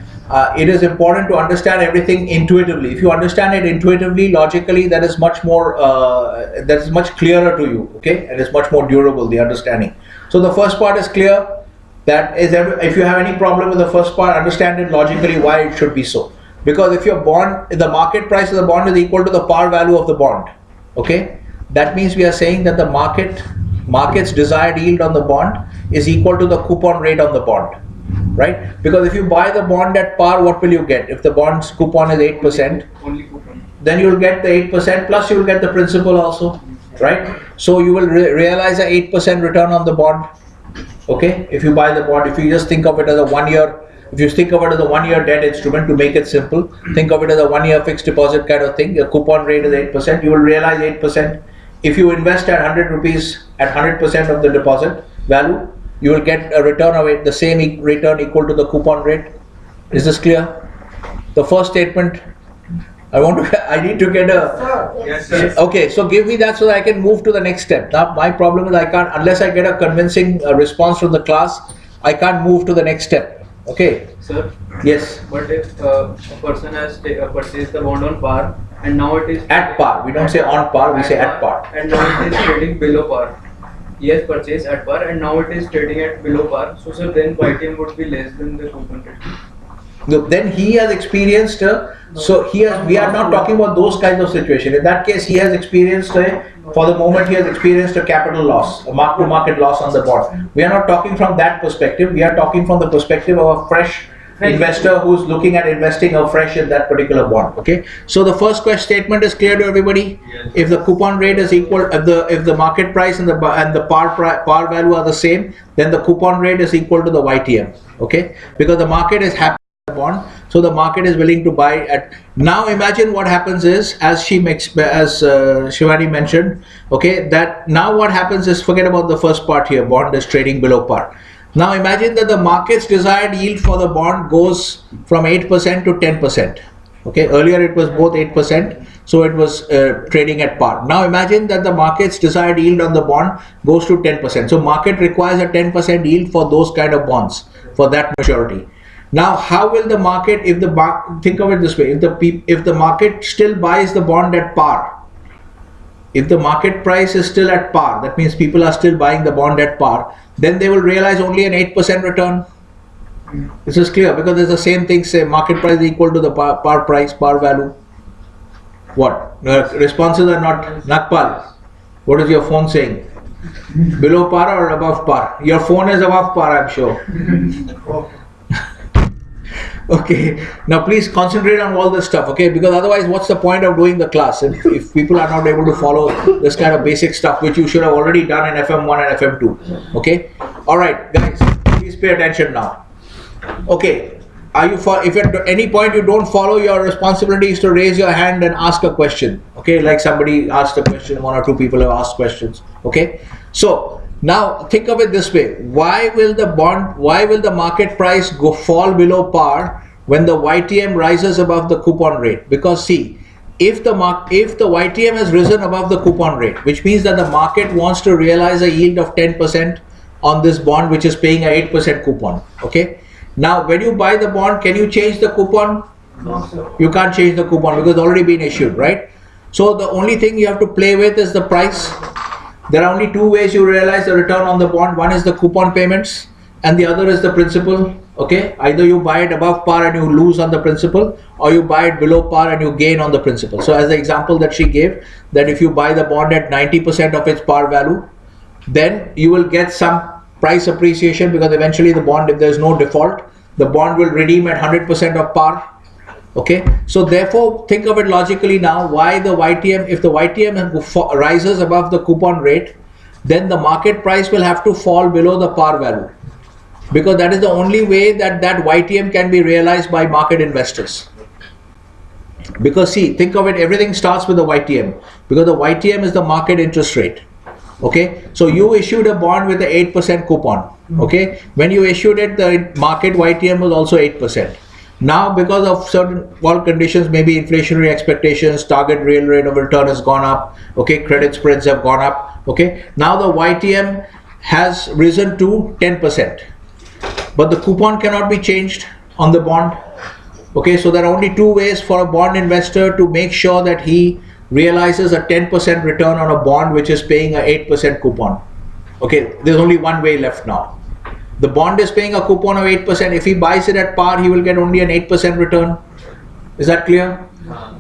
it is important to understand everything intuitively. If you understand it intuitively, logically, that is much more, that is much clearer to you, okay? And it's much more durable, the understanding. So the first part is clear. That is, if you have any problem with the first part, understand it logically why it should be so. Because if your bond, the market price of the bond is equal to the par value of the bond, okay? That means we are saying that the market's desired yield on the bond is equal to the coupon rate on the bond, right? Because if you buy the bond at par, what will you get? If the bond's coupon is 8%, Only coupon. then you'll get the 8% plus you'll get the principal also, right? So you will realize a 8% return on the bond, okay? If you buy the bond, if you just think of it as a 1 year, if you think of it as a 1 year debt instrument, to make it simple, think of it as a 1 year fixed deposit kind of thing. Your coupon rate is 8%, you will realize 8%. If you invest at 100 rupees at 100% of the deposit value, you will get a return of it, the same return equal to the coupon rate. Is this clear? The first statement, I need to get a... Yes, sir. Okay, so give me that so that I can move to the next step. Now, my problem is I can't, unless I get a convincing response from the class, I can't move to the next step. Okay? Sir, Yes. but if a person has purchased the bond on par and now it is At par. We don't say on par, we say at par. and now it is trading below par. He has purchased at par and now it is trading at below par. So sir, then YTM would be less than the coupon rate. No, then he has experienced we are not talking about those kinds of situations. In that case, he has experienced for the moment he has experienced a capital loss, a mark-to-market loss on the bond. We are not talking from that perspective. We are talking from the perspective of a fresh investor who's looking at investing afresh in that particular bond. Okay. So the first question statement is clear to everybody. Yes. If the coupon rate is equal, if the market price and the par value are the same, then the coupon rate is equal to the YTM. Okay. Because the market is happy with the bond, so the market is willing to buy at. Now imagine what happens is, as Shivani mentioned, okay, that now what happens is, forget about the first part here, bond is trading below par. Now imagine that the market's desired yield for the bond goes from 8% to 10%. Okay, earlier it was both 8%, so it was trading at par. Now imagine that the market's desired yield on the bond goes to 10%. So market requires a 10% yield for those kind of bonds, for that maturity. Now how will the market, think of it this way, if the market still buys the bond at par, if the market price is still at par, that means people are still buying the bond at par, then they will realize only an 8% return. This is clear, because there's the same thing, say market price is equal to the par price, par value. What? Responses are not Nakpal. What is your phone saying? Below par or above par? Your phone is above par, I'm sure. Okay, now please concentrate on all this stuff, okay? Because otherwise, what's the point of doing the class if people are not able to follow this kind of basic stuff, which you should have already done in FM1 and FM2, okay? All right, guys, please pay attention now. Okay, if at any point you don't follow, your responsibility is to raise your hand and ask a question, okay? Like somebody asked a question, one or two people have asked questions, okay? So now think of it this way: why will the market price fall below par when the YTM rises above the coupon rate? Because see, if the YTM has risen above the coupon rate, which means that the market wants to realize a yield of 10% on this bond, which is paying an 8% coupon. Okay. Now, when you buy the bond, can you change the coupon? No, sir. You can't change the coupon because it's already been issued, right? So the only thing you have to play with is the price. There are only two ways you realize the return on the bond. One is the coupon payments and the other is the principal. Okay, either you buy it above par and you lose on the principal, or you buy it below par and you gain on the principal. So as the example that she gave, that if you buy the bond at 90% of its par value, then you will get some price appreciation, because eventually the bond, if there is no default, the bond will redeem at 100% of par. Okay, so therefore think of it logically now, why the YTM, if the YTM rises above the coupon rate, then the market price will have to fall below the par value, because that is the only way that YTM can be realized by market investors. Because see, think of it, everything starts with the YTM, because the YTM is the market interest rate. Okay, so you issued a bond with the 8% coupon. Okay, when you issued it, the market YTM was also 8%. Now, because of certain world conditions, maybe inflationary expectations, target real rate of return has gone up. Okay, credit spreads have gone up. Okay, now the YTM has risen to 10%, but the coupon cannot be changed on the bond. Okay, so there are only two ways for a bond investor to make sure that he realizes a 10% return on a bond which is paying a 8% coupon. Okay, there's only one way left now. The bond is paying a coupon of 8%. If he buys it at par, he will get only an 8% return. Is that clear?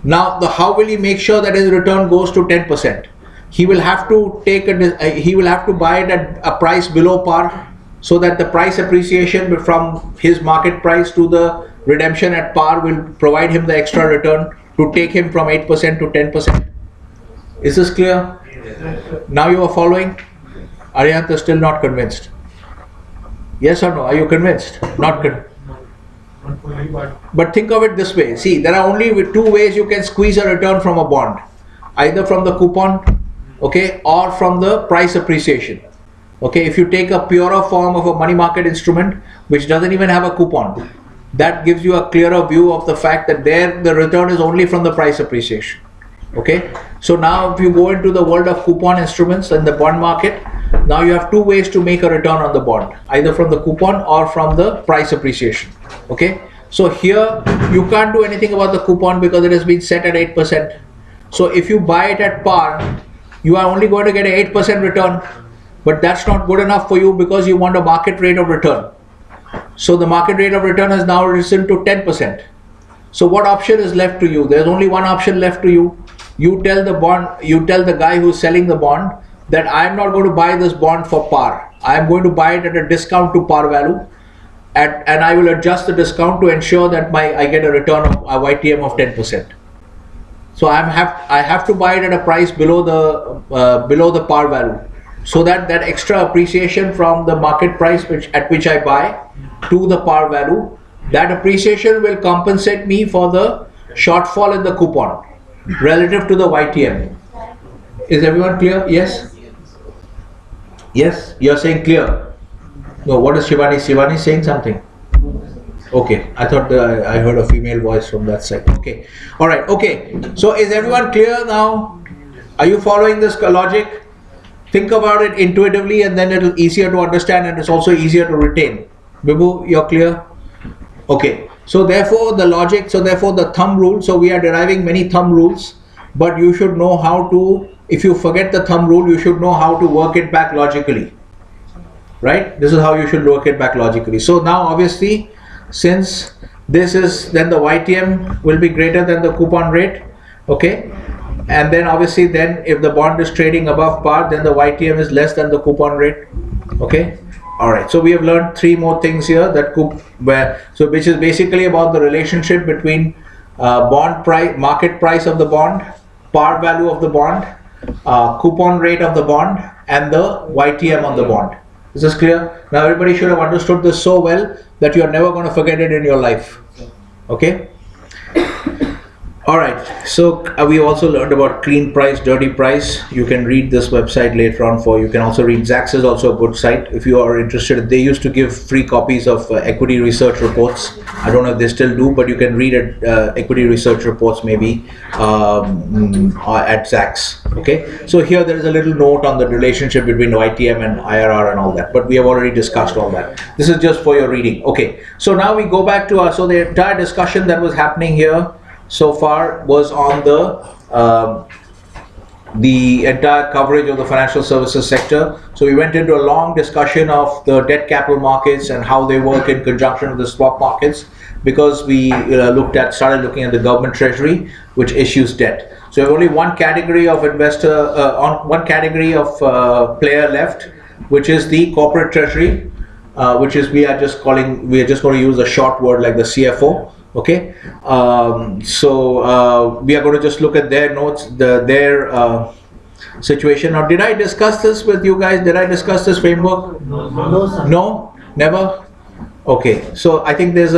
Now, how will he make sure that his return goes to 10%? He will have to he will have to buy it at a price below par, so that the price appreciation from his market price to the redemption at par will provide him the extra return to take him from 8% to 10%. Is this clear? Now you are following? Arihant is still not convinced. Yes or no? Are you convinced? Not fully, But think of it this way. See, there are only two ways you can squeeze a return from a bond. Either from the coupon, okay, or from the price appreciation. Okay, if you take a purer form of a money market instrument which doesn't even have a coupon, that gives you a clearer view of the fact that there the return is only from the price appreciation. Okay, so now if you go into the world of coupon instruments and the bond market, now you have two ways to make a return on the bond, either from the coupon or from the price appreciation. Okay, so here you can't do anything about the coupon because it has been set at 8%. So if you buy it at par, you are only going to get an 8% return, but that's not good enough for you because you want a market rate of return. So the market rate of return has now risen to 10%. So what option is left to you? There's only one option left to you. You tell the guy who's selling the bond that I am not going to buy this bond for par. I am going to buy it at a discount to par value, and I will adjust the discount to ensure that I get a return of a YTM of 10%. So I have to buy it at a price below the par value, so that extra appreciation from the market price at which I buy to the par value, that appreciation will compensate me for the shortfall in the coupon relative to the YTM. Is everyone clear? Yes? Yes? You're saying clear? No, what is Shivani? Shivani is saying something? Okay, I thought I heard a female voice from that side. Okay, alright, okay. So is everyone clear now? Are you following this logic? Think about it intuitively and then it'll easier to understand and it's also easier to retain. Vibhu, you're clear? Okay, so therefore the thumb rule, so we are deriving many thumb rules, but you should know how to, if you forget the thumb rule, you should know how to work it back logically. Right? This is how you should work it back logically. So now obviously, since this is, then the YTM will be greater than the coupon rate, okay? And then obviously then if the bond is trading above par, then the YTM is less than the coupon rate, okay? Alright, so we have learned three more things here that which is basically about the relationship between bond price, market price of the bond, par value of the bond, coupon rate of the bond, and the YTM on the bond. Is this clear? Now everybody should have understood this so well that you are never going to forget it in your life. Okay? Alright, so we also learned about clean price, dirty price. You can read this website later on you can also read Zacks is also a good site if you are interested. They used to give free copies of equity research reports. I don't know if they still do, but you can read equity research reports maybe at Zacks. Okay, so here there is a little note on the relationship between YTM and IRR and all that, but we have already discussed all that. This is just for your reading. Okay, so now we go back to the entire discussion that was happening here so far was on the the entire coverage of the financial services sector. So we went into a long discussion of the debt capital markets and how they work in conjunction with the swap markets, because we started looking at the government treasury, which issues debt. So we have only one category of investor, one category of player left, which is the corporate treasury, which is we are just going to use a short word like the CFO. Okay, so we are going to just look at their notes, their situation. Now, did I discuss this with you guys? Did I discuss this framework? No, sir. No, never. Okay, so I think there is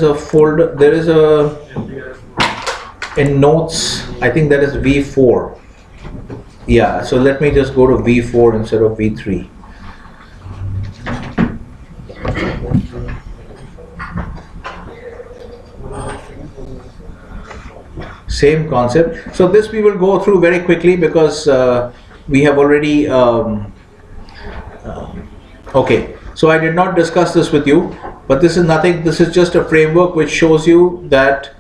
a folder. There is a in notes. I think that is V4. Yeah. So let me just go to V4 instead of V3. Same concept. So this we will go through very quickly because we have already. Okay. So I did not discuss this with you, but this is nothing. This is just a framework which shows you that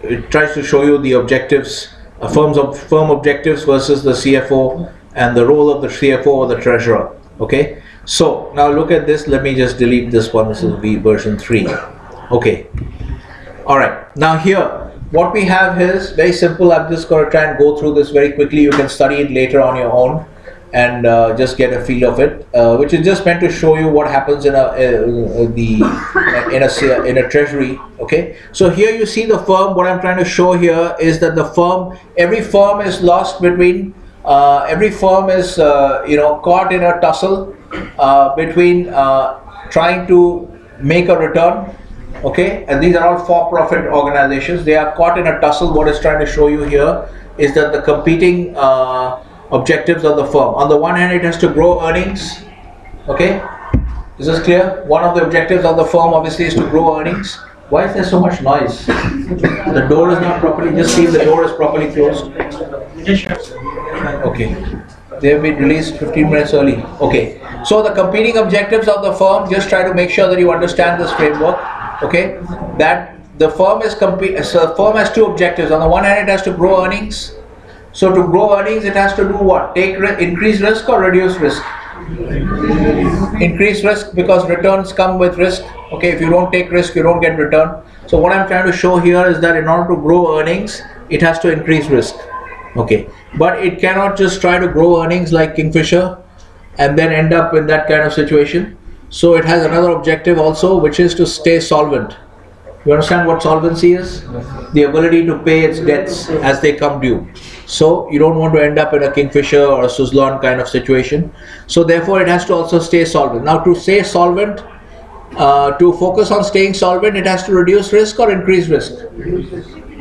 it tries to show you the objectives, firm objectives versus the CFO and the role of the CFO or the treasurer. Okay. So now look at this. Let me just delete this one. This is version 3. Okay. All right. Now here, what we have is very simple. I'm just going to try and go through this very quickly. You can study it later on your own and just get a feel of it, which is just meant to show you what happens in a treasury. Okay. So here you see the firm. What I'm trying to show here is that every firm is lost between. Every firm is caught in a tussle between trying to make a return. Okay, and these are all for-profit organizations. They are caught in a tussle. What it's trying to show you here is that the competing objectives of the firm. On the one hand, it has to grow earnings. Okay, is this clear? One of the objectives of the firm obviously is to grow earnings. Why is there so much noise? The door is not properly. Just see if the door is properly closed. Okay, they have been released 15 minutes early. Okay, so the competing objectives of the firm. Just try to make sure that you understand this framework. Okay, that the firm is so the firm has two objectives. On the one hand, it has to grow earnings. So to grow earnings, it has to do what? Increase risk or reduce risk? Increase risk, because returns come with risk. Okay, if you don't take risk, you don't get return. So what I'm trying to show here is that in order to grow earnings, it has to increase risk. Okay, but it cannot just try to grow earnings like Kingfisher and then end up in that kind of situation. So it has another objective also, which is to stay solvent. You understand what solvency is? The ability to pay its debts as they come due. So you don't want to end up in a Kingfisher or a Suzlon kind of situation. So therefore it has to also stay solvent. Now to stay solvent, to focus on staying solvent, it has to reduce risk or increase risk?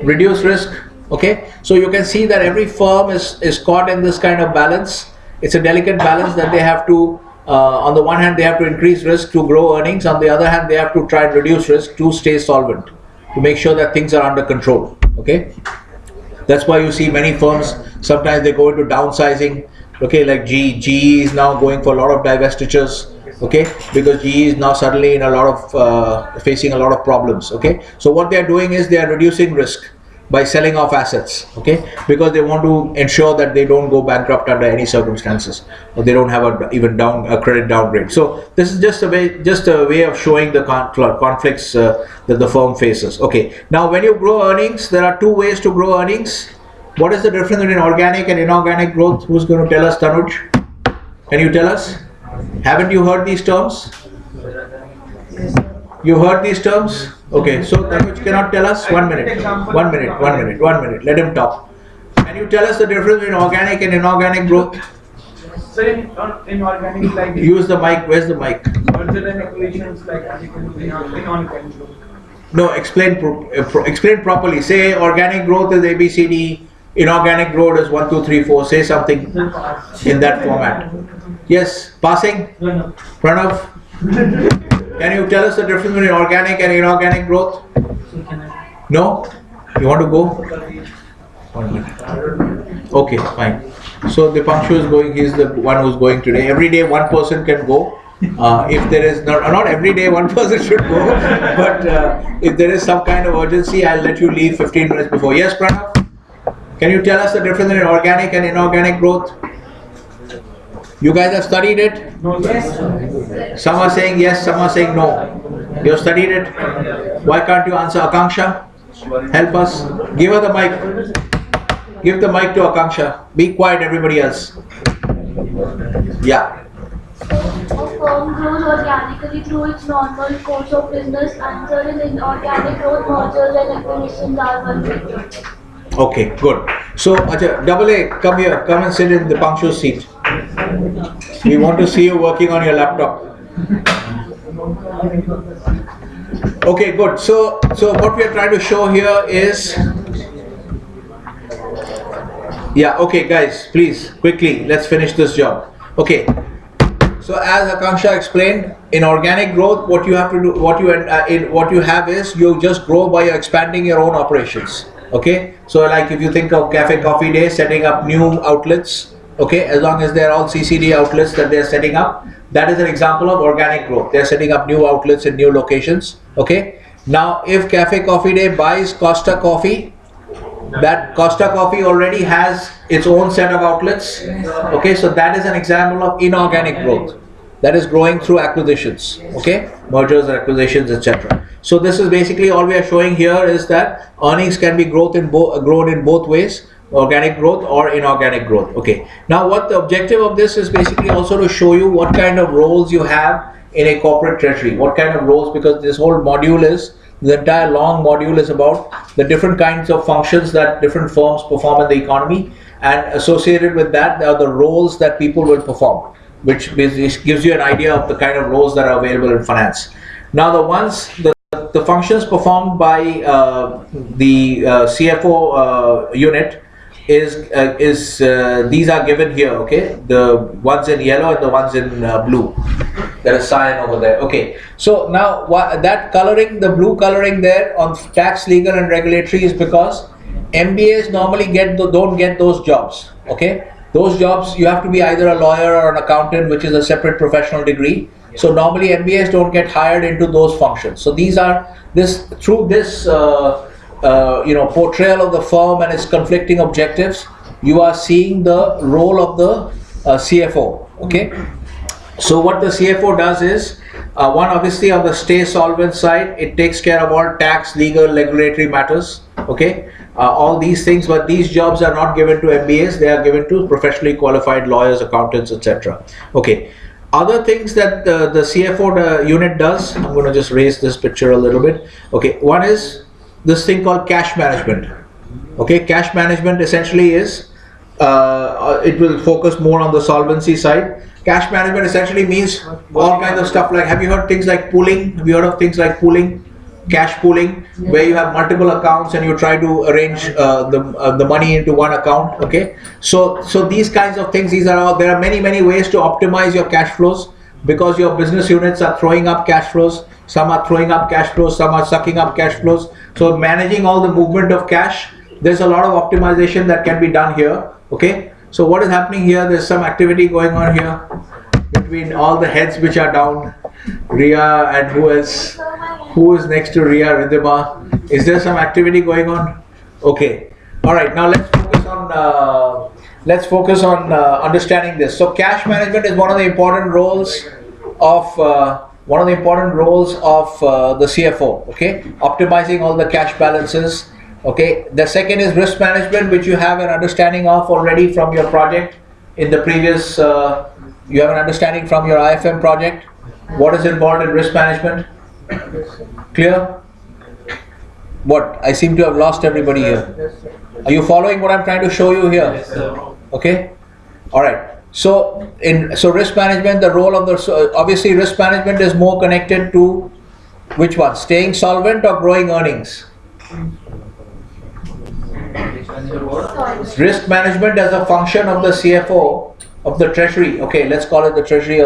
Reduce risk. Okay. So you can see that every firm is caught in this kind of balance. It's a delicate balance that they have to on the one hand, they have to increase risk to grow earnings. On the other hand, they have to try and reduce risk to stay solvent, to make sure that things are under control. Okay, that's why you see many firms, sometimes they go into downsizing. Okay, like GE is now going for a lot of divestitures. Okay, because GE is now suddenly in a lot of facing a lot of problems. Okay, so what they are doing is they are reducing risk by selling off assets, okay, because they want to ensure that they don't go bankrupt under any circumstances, or they don't have a credit downgrade. So this is just a way of showing the conflicts that the firm faces. Okay, now when you grow earnings, there are two ways to grow earnings. What is the difference between organic and inorganic growth? Who's going to tell us, Tanuj? Can you tell us? Haven't you heard these terms? You heard these terms? Okay, so Tanuj cannot tell us. 1 minute. 1 minute. 1 minute. 1 minute. Let him talk. Can you tell us the difference between organic and inorganic growth? So in organic, like Use the mic. Where's the mic? merger and acquisitions, like inorganic growth. No, explain properly. Say organic growth is ABCD. Inorganic growth is 1, 2, 3, 4. Say something in that format. Yes, passing. Pranav. Can you tell us the difference between organic and inorganic growth? No? You want to go? 1 minute. Okay, fine. So Dipanshu is going, he's the one who's going today. Every day one person can go. If there is not every day one person should go, but if there is some kind of urgency, I'll let you leave 15 minutes before. Yes, Pranav? Can you tell us the difference in organic and inorganic growth? You guys have studied it? No, sir. Some are saying yes, some are saying no. You have studied it? Why can't you answer? Akanksha, help us. Give her the mic. Give the mic to Akanksha. Be quiet, everybody else. Yeah. A firm grows organically through its normal course of business, and certain inorganic growth, mergers and acquisitions are one factor. Okay, good. So, double A, come here. Come and sit in the punctual seat. We want to see you working on your laptop. Okay, good. So what we are trying to show here is, yeah. Okay, guys, please quickly. Let's finish this job. Okay. So as Akanksha explained, in organic growth, what you have to do, what you have is you just grow by expanding your own operations. Okay. So like if you think of Cafe Coffee Day, setting up new outlets. Okay, as long as they are all CCD outlets that they are setting up, that is an example of organic growth. They are setting up new outlets in new locations. Okay. Now, if Cafe Coffee Day buys Costa Coffee, that Costa Coffee already has its own set of outlets. Okay, so that is an example of inorganic growth. That is growing through acquisitions. Okay, mergers, acquisitions, etc. So this is basically all we are showing here is that earnings can be grown in both ways. Organic growth or inorganic growth. Okay. Now, what the objective of this is basically also to show you what kind of roles you have in a corporate treasury. What kind of roles, because this whole module is, the entire long module is about the different kinds of functions that different firms perform in the economy, and associated with that are the roles that people will perform, which gives you an idea of the kind of roles that are available in finance. Now, the functions performed by the CFO unit is these are given here. Okay, the ones in yellow and the ones in blue. There is cyan over there. Okay, so now that coloring, the blue coloring there on tax, legal and regulatory is because MBAs normally don't get those jobs. Okay, those jobs you have to be either a lawyer or an accountant, which is a separate professional degree. So normally MBAs don't get hired into those functions. So these are through this portrayal of the firm and its conflicting objectives, you are seeing the role of the CFO. Okay, so what the CFO does is, one, obviously on the stay solvent side, it takes care of all tax, legal, regulatory matters. Okay, all these things, but these jobs are not given to MBAs, they are given to professionally qualified lawyers, accountants, etc. Okay, other things that the CFO unit does, I'm going to just raise this picture a little bit. Okay, one is this thing called cash management. Okay, cash management essentially is, it will focus more on the solvency side. Cash management essentially means all kinds of stuff like, have you heard things like pooling? Have you heard of things like pooling? Cash pooling, where you have multiple accounts and you try to arrange the money into one account. Okay, so these kinds of things, there are many ways to optimize your cash flows, because your business units are throwing up cash flows. Some are throwing up cash flows, some are sucking up cash flows. So managing all the movement of cash, there's a lot of optimization that can be done here. Okay, so what is happening here? There's some activity going on here between all the heads which are down. Ria and who else? Who is next to Ria? Ridhima. Is there some activity going on? Okay. All right. Now let's focus on understanding this. So cash management is one of the important roles of the CFO. Okay, optimizing all the cash balances. Okay. The second is risk management, which you have an understanding of already from your project. In the previous, you have an understanding from your IFM project. What is involved in risk management? Clear? What? I seem to have lost everybody here. Are you following what I'm trying to show you here? Yes, sir. Okay. All right. So risk management, the role of obviously risk management is more connected to which one? Staying solvent or growing earnings? Risk management as a function of the CFO of the treasury. Okay, let's call it the treasury.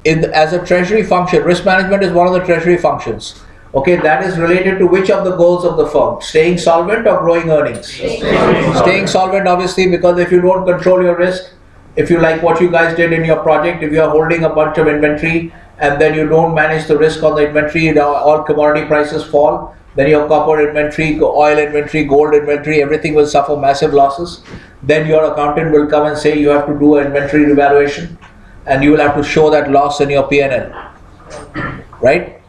As a treasury function, risk management is one of the treasury functions. Okay, that is related to which of the goals of the firm? Staying solvent or growing earnings? Staying solvent, obviously, because if you don't control your risk, if you like what you guys did in your project, if you are holding a bunch of inventory and then you don't manage the risk on the inventory, all commodity prices fall, then your copper inventory, oil inventory, gold inventory, everything will suffer massive losses. Then your accountant will come and say you have to do an inventory revaluation and you will have to show that loss in your P&L, right?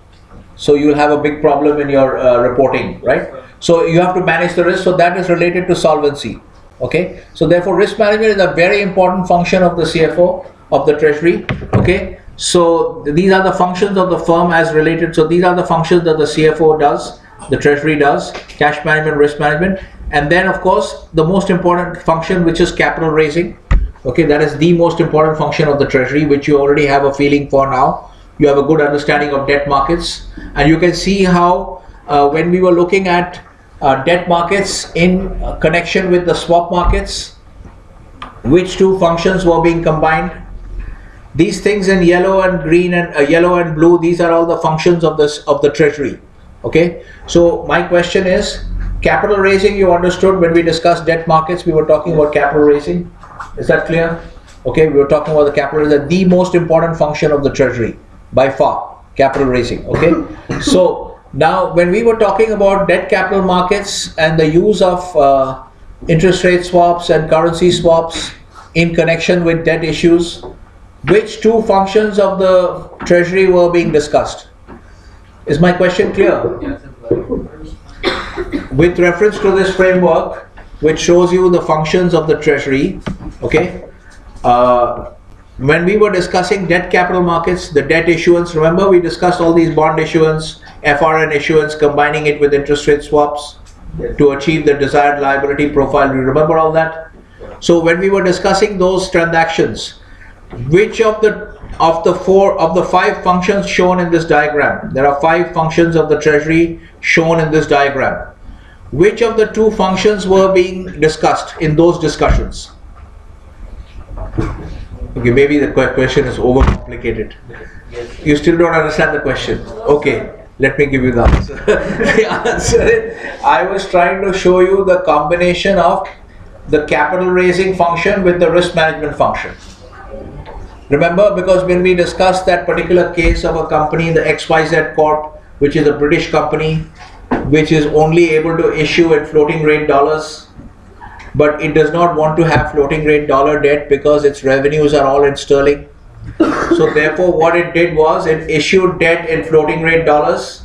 So you will have a big problem in your reporting, right? So you have to manage the risk, so that is related to solvency, okay? So therefore risk management is a very important function of the CFO, of the treasury, okay? So these are the functions of the firm as related, so these are the functions that the CFO does, the treasury does, cash management, risk management, and then of course the most important function, which is capital raising, okay? That is the most important function of the treasury, which you already have a feeling for now. You have a good understanding of debt markets, and you can see how when we were looking at debt markets in connection with the swap markets, which two functions were being combined. These things in yellow and green and yellow and blue, these are all the functions of the treasury, okay? So my question is, capital raising you understood. When we discussed debt markets, we were talking about capital raising. Is that clear? Okay, we were talking about the capital raising, the most important function of the treasury by far, capital raising, okay? So now when we were talking about debt capital markets and the use of interest rate swaps and currency swaps in connection with debt issues, which two functions of the treasury were being discussed? Is my question clear? With reference to this framework, which shows you the functions of the treasury, okay? When we were discussing debt capital markets, the debt issuance, remember we discussed all these bond issuance, FRN issuance, combining it with interest rate swaps to achieve the desired liability profile. Do you remember all that? So when we were discussing those transactions, which of the five functions shown in this diagram, there are 5 functions of the treasury shown in this diagram, which of the 2 functions were being discussed in those discussions? Okay, maybe the question is overcomplicated. You still don't understand the question. Okay, let me give you the answer. The answer is, I was trying to show you the combination of the capital raising function with the risk management function. Remember, because when we discussed that particular case of a company, the XYZ Corp, which is a British company, which is only able to issue in floating rate dollars, but it does not want to have floating rate dollar debt because its revenues are all in sterling. So therefore what it did was it issued debt in floating rate dollars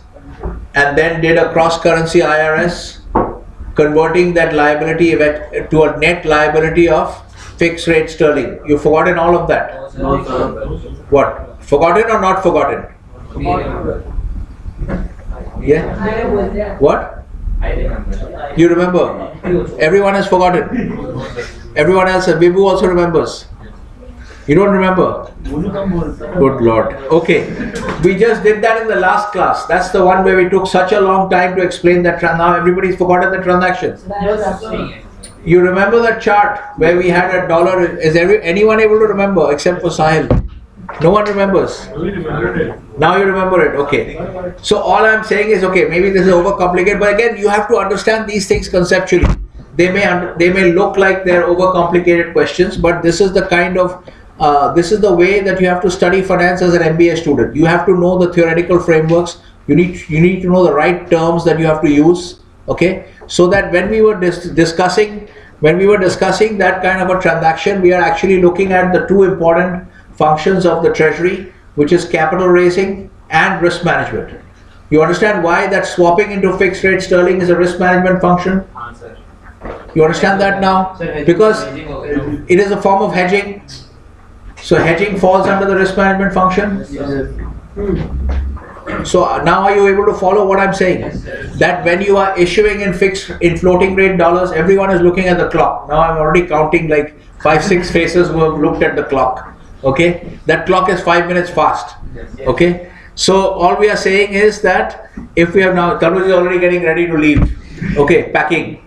and then did a cross currency IRS, converting that liability to a net liability of fixed rate sterling. You've forgotten all of that? No, sir. What? Forgotten or not forgotten? Yeah? What? You remember? Everyone has forgotten. Everyone else, Vibhu also remembers. You don't remember? Good Lord. Okay. We just did that in the last class. That's the one where we took such a long time to explain that. Now everybody's forgotten the transactions. You remember that chart where we had a dollar? Is anyone able to remember except for Sahil? No one remembers. Now you remember it. Okay. So all I'm saying is, okay, maybe this is overcomplicated, but again, you have to understand these things conceptually. They may look like they're overcomplicated questions, but this is the kind of this is the way that you have to study finance as an MBA student. You have to know the theoretical frameworks. You need to know the right terms that you have to use. Okay, so that when we were discussing that kind of a transaction, we are actually looking at the 2 important functions of the treasury, which is capital raising and risk management. You understand why that swapping into fixed rate sterling is a risk management function? You understand that now? Because it is a form of hedging. So hedging falls under the risk management function. So now are you able to follow what I'm saying? That when you are issuing in floating rate dollars, everyone is looking at the clock. Now I'm already counting like 5-6 faces who have looked at the clock. Okay, that clock is 5 minutes fast. Okay, so all we are saying is that if we have now, Tanuj is already getting ready to leave. Okay, packing.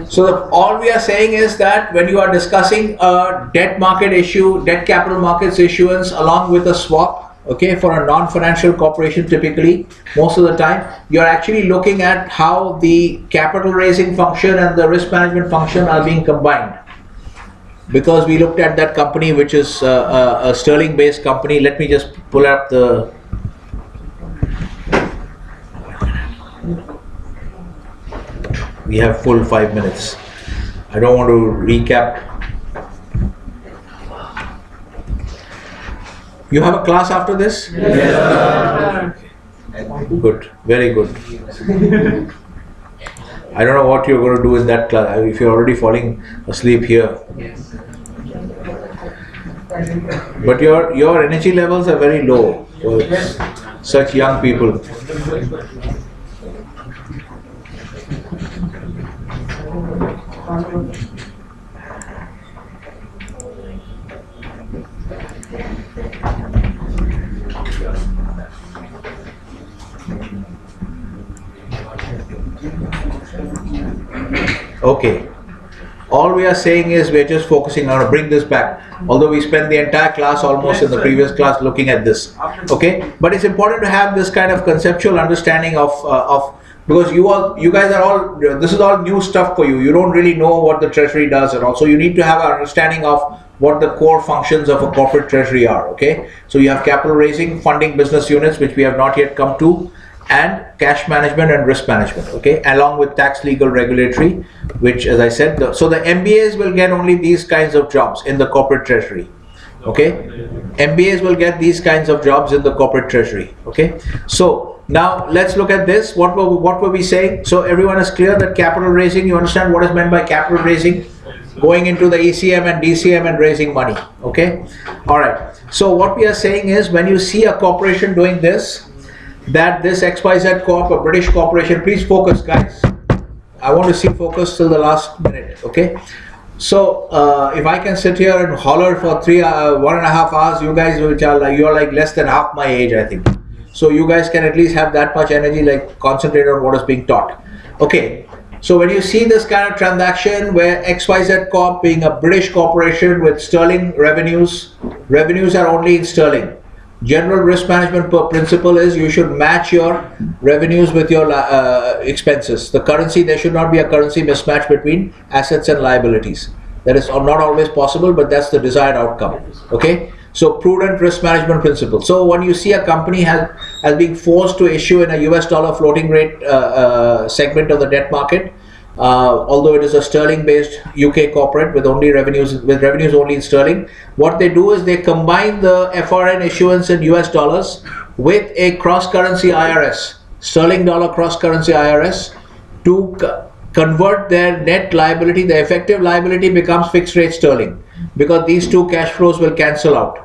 So all we are saying is that when you are discussing a debt market issue, debt capital markets issuance along with a swap, okay, for a non-financial corporation typically, most of the time, you are actually looking at how the capital raising function and the risk management function are being combined. because we looked at that company, which is a sterling based company. Let me just pull up the we have full 5 minutes. I don't want to recap. You have a class after this? Yes. Good, very good. I don't know what you're going to do in that class if you're already falling asleep here. But your energy levels are very low for such young people. Okay. All we are saying is we're just focusing on bring this back. Although we spent the entire class almost in the previous class looking at this. Okay. But it's important to have this kind of conceptual understanding of because you guys are all, this is all new stuff for you. You don't really know what the treasury does, and also you need to have an understanding of what the core functions of a corporate treasury are. Okay. So you have capital raising, funding business units, which we have not yet come to, and cash management and risk management, okay, along with tax, legal, regulatory, which, as I said, so the MBAs will get only these kinds of jobs in the corporate treasury, okay. MBAs will get these kinds of jobs in the corporate treasury, okay. So now let's look at this. What were we saying? So everyone is clear that capital raising, you understand what is meant by capital raising? Going into the ECM and DCM and raising money, okay. All right. So what we are saying is, when you see a corporation doing this, that this XYZ Corp, a British corporation, please focus, guys. I want to see focus till the last minute, okay? So if I can sit here and holler for 1.5 hours, you guys, which are like, you're like less than half my age, I think. So you guys can at least have that much energy, like concentrate on what is being taught. Okay. So when you see this kind of transaction where XYZ Corp, being a British corporation with sterling revenues are only in sterling. General risk management principle is you should match your revenues with your expenses. The currency, there should not be a currency mismatch between assets and liabilities. That is not always possible, but that's the desired outcome. Okay. So prudent risk management principle. So when you see a company has being forced to issue in a US dollar floating rate segment of the debt market, although it is a sterling-based UK corporate with revenues only in sterling, what they do is they combine the FRN issuance in US dollars with a cross-currency IRS, sterling dollar cross-currency IRS, to convert their net liability. The effective liability becomes fixed rate sterling because these two cash flows will cancel out.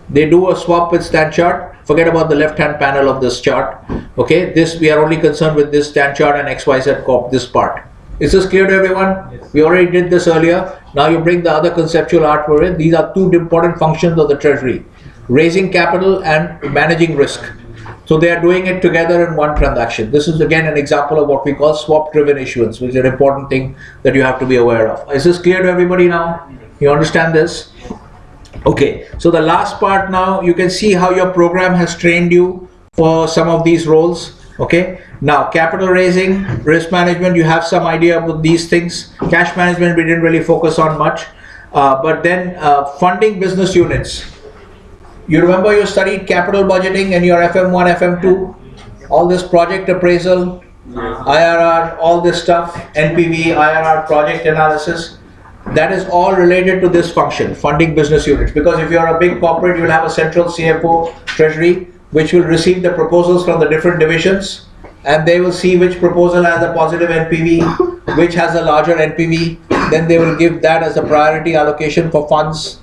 They do a swap with stand chart. Forget about the left hand panel of this chart. Okay, this we are only concerned with this stand chart and XYZ Corp, this part. Is this clear to everyone? Yes. We already did this earlier. Now you bring the other conceptual art for it. These are two important functions of the treasury: raising capital and managing risk. So they are doing it together in one transaction. This is again an example of what we call swap driven issuance, which is an important thing that you have to be aware of. Is this clear to everybody now? You understand this? Okay, so the last part now, you can see how your program has trained you for some of these roles. Okay, now capital raising, risk management, you have some idea about these things. Cash management, we didn't really focus on much. But then funding business units. You remember you studied capital budgeting in your FM1, FM2? All this project appraisal, IRR, all this stuff, NPV, IRR, project analysis. That is all related to this function, funding business units. Because if you're a big corporate, you'll have a central CFO, treasury, which will receive the proposals from the different divisions, and they will see which proposal has a positive NPV, which has a larger NPV. Then they will give that as a priority allocation for funds.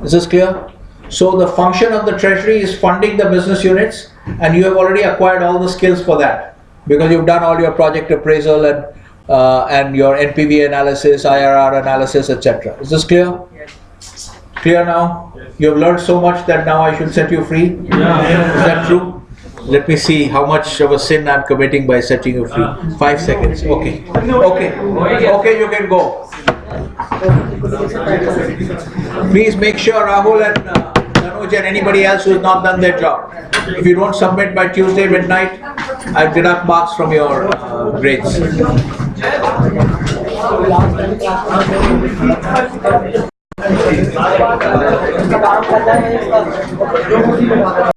Is this clear? So the function of the treasury is funding the business units, and you have already acquired all the skills for that because you've done all your project appraisal and your NPV analysis, IRR analysis, etc. Is this clear? Yes. Clear now? Yes. You have learned so much that now I should set you free? Yeah. Is that true? Let me see how much of a sin I'm committing by setting you free. 5 seconds. Okay. Okay, you can go. Please make sure Rahul and Tanuj and anybody else who has not done their job. If you don't submit by Tuesday midnight, I'll deduct marks from your grades. काम करना है इसका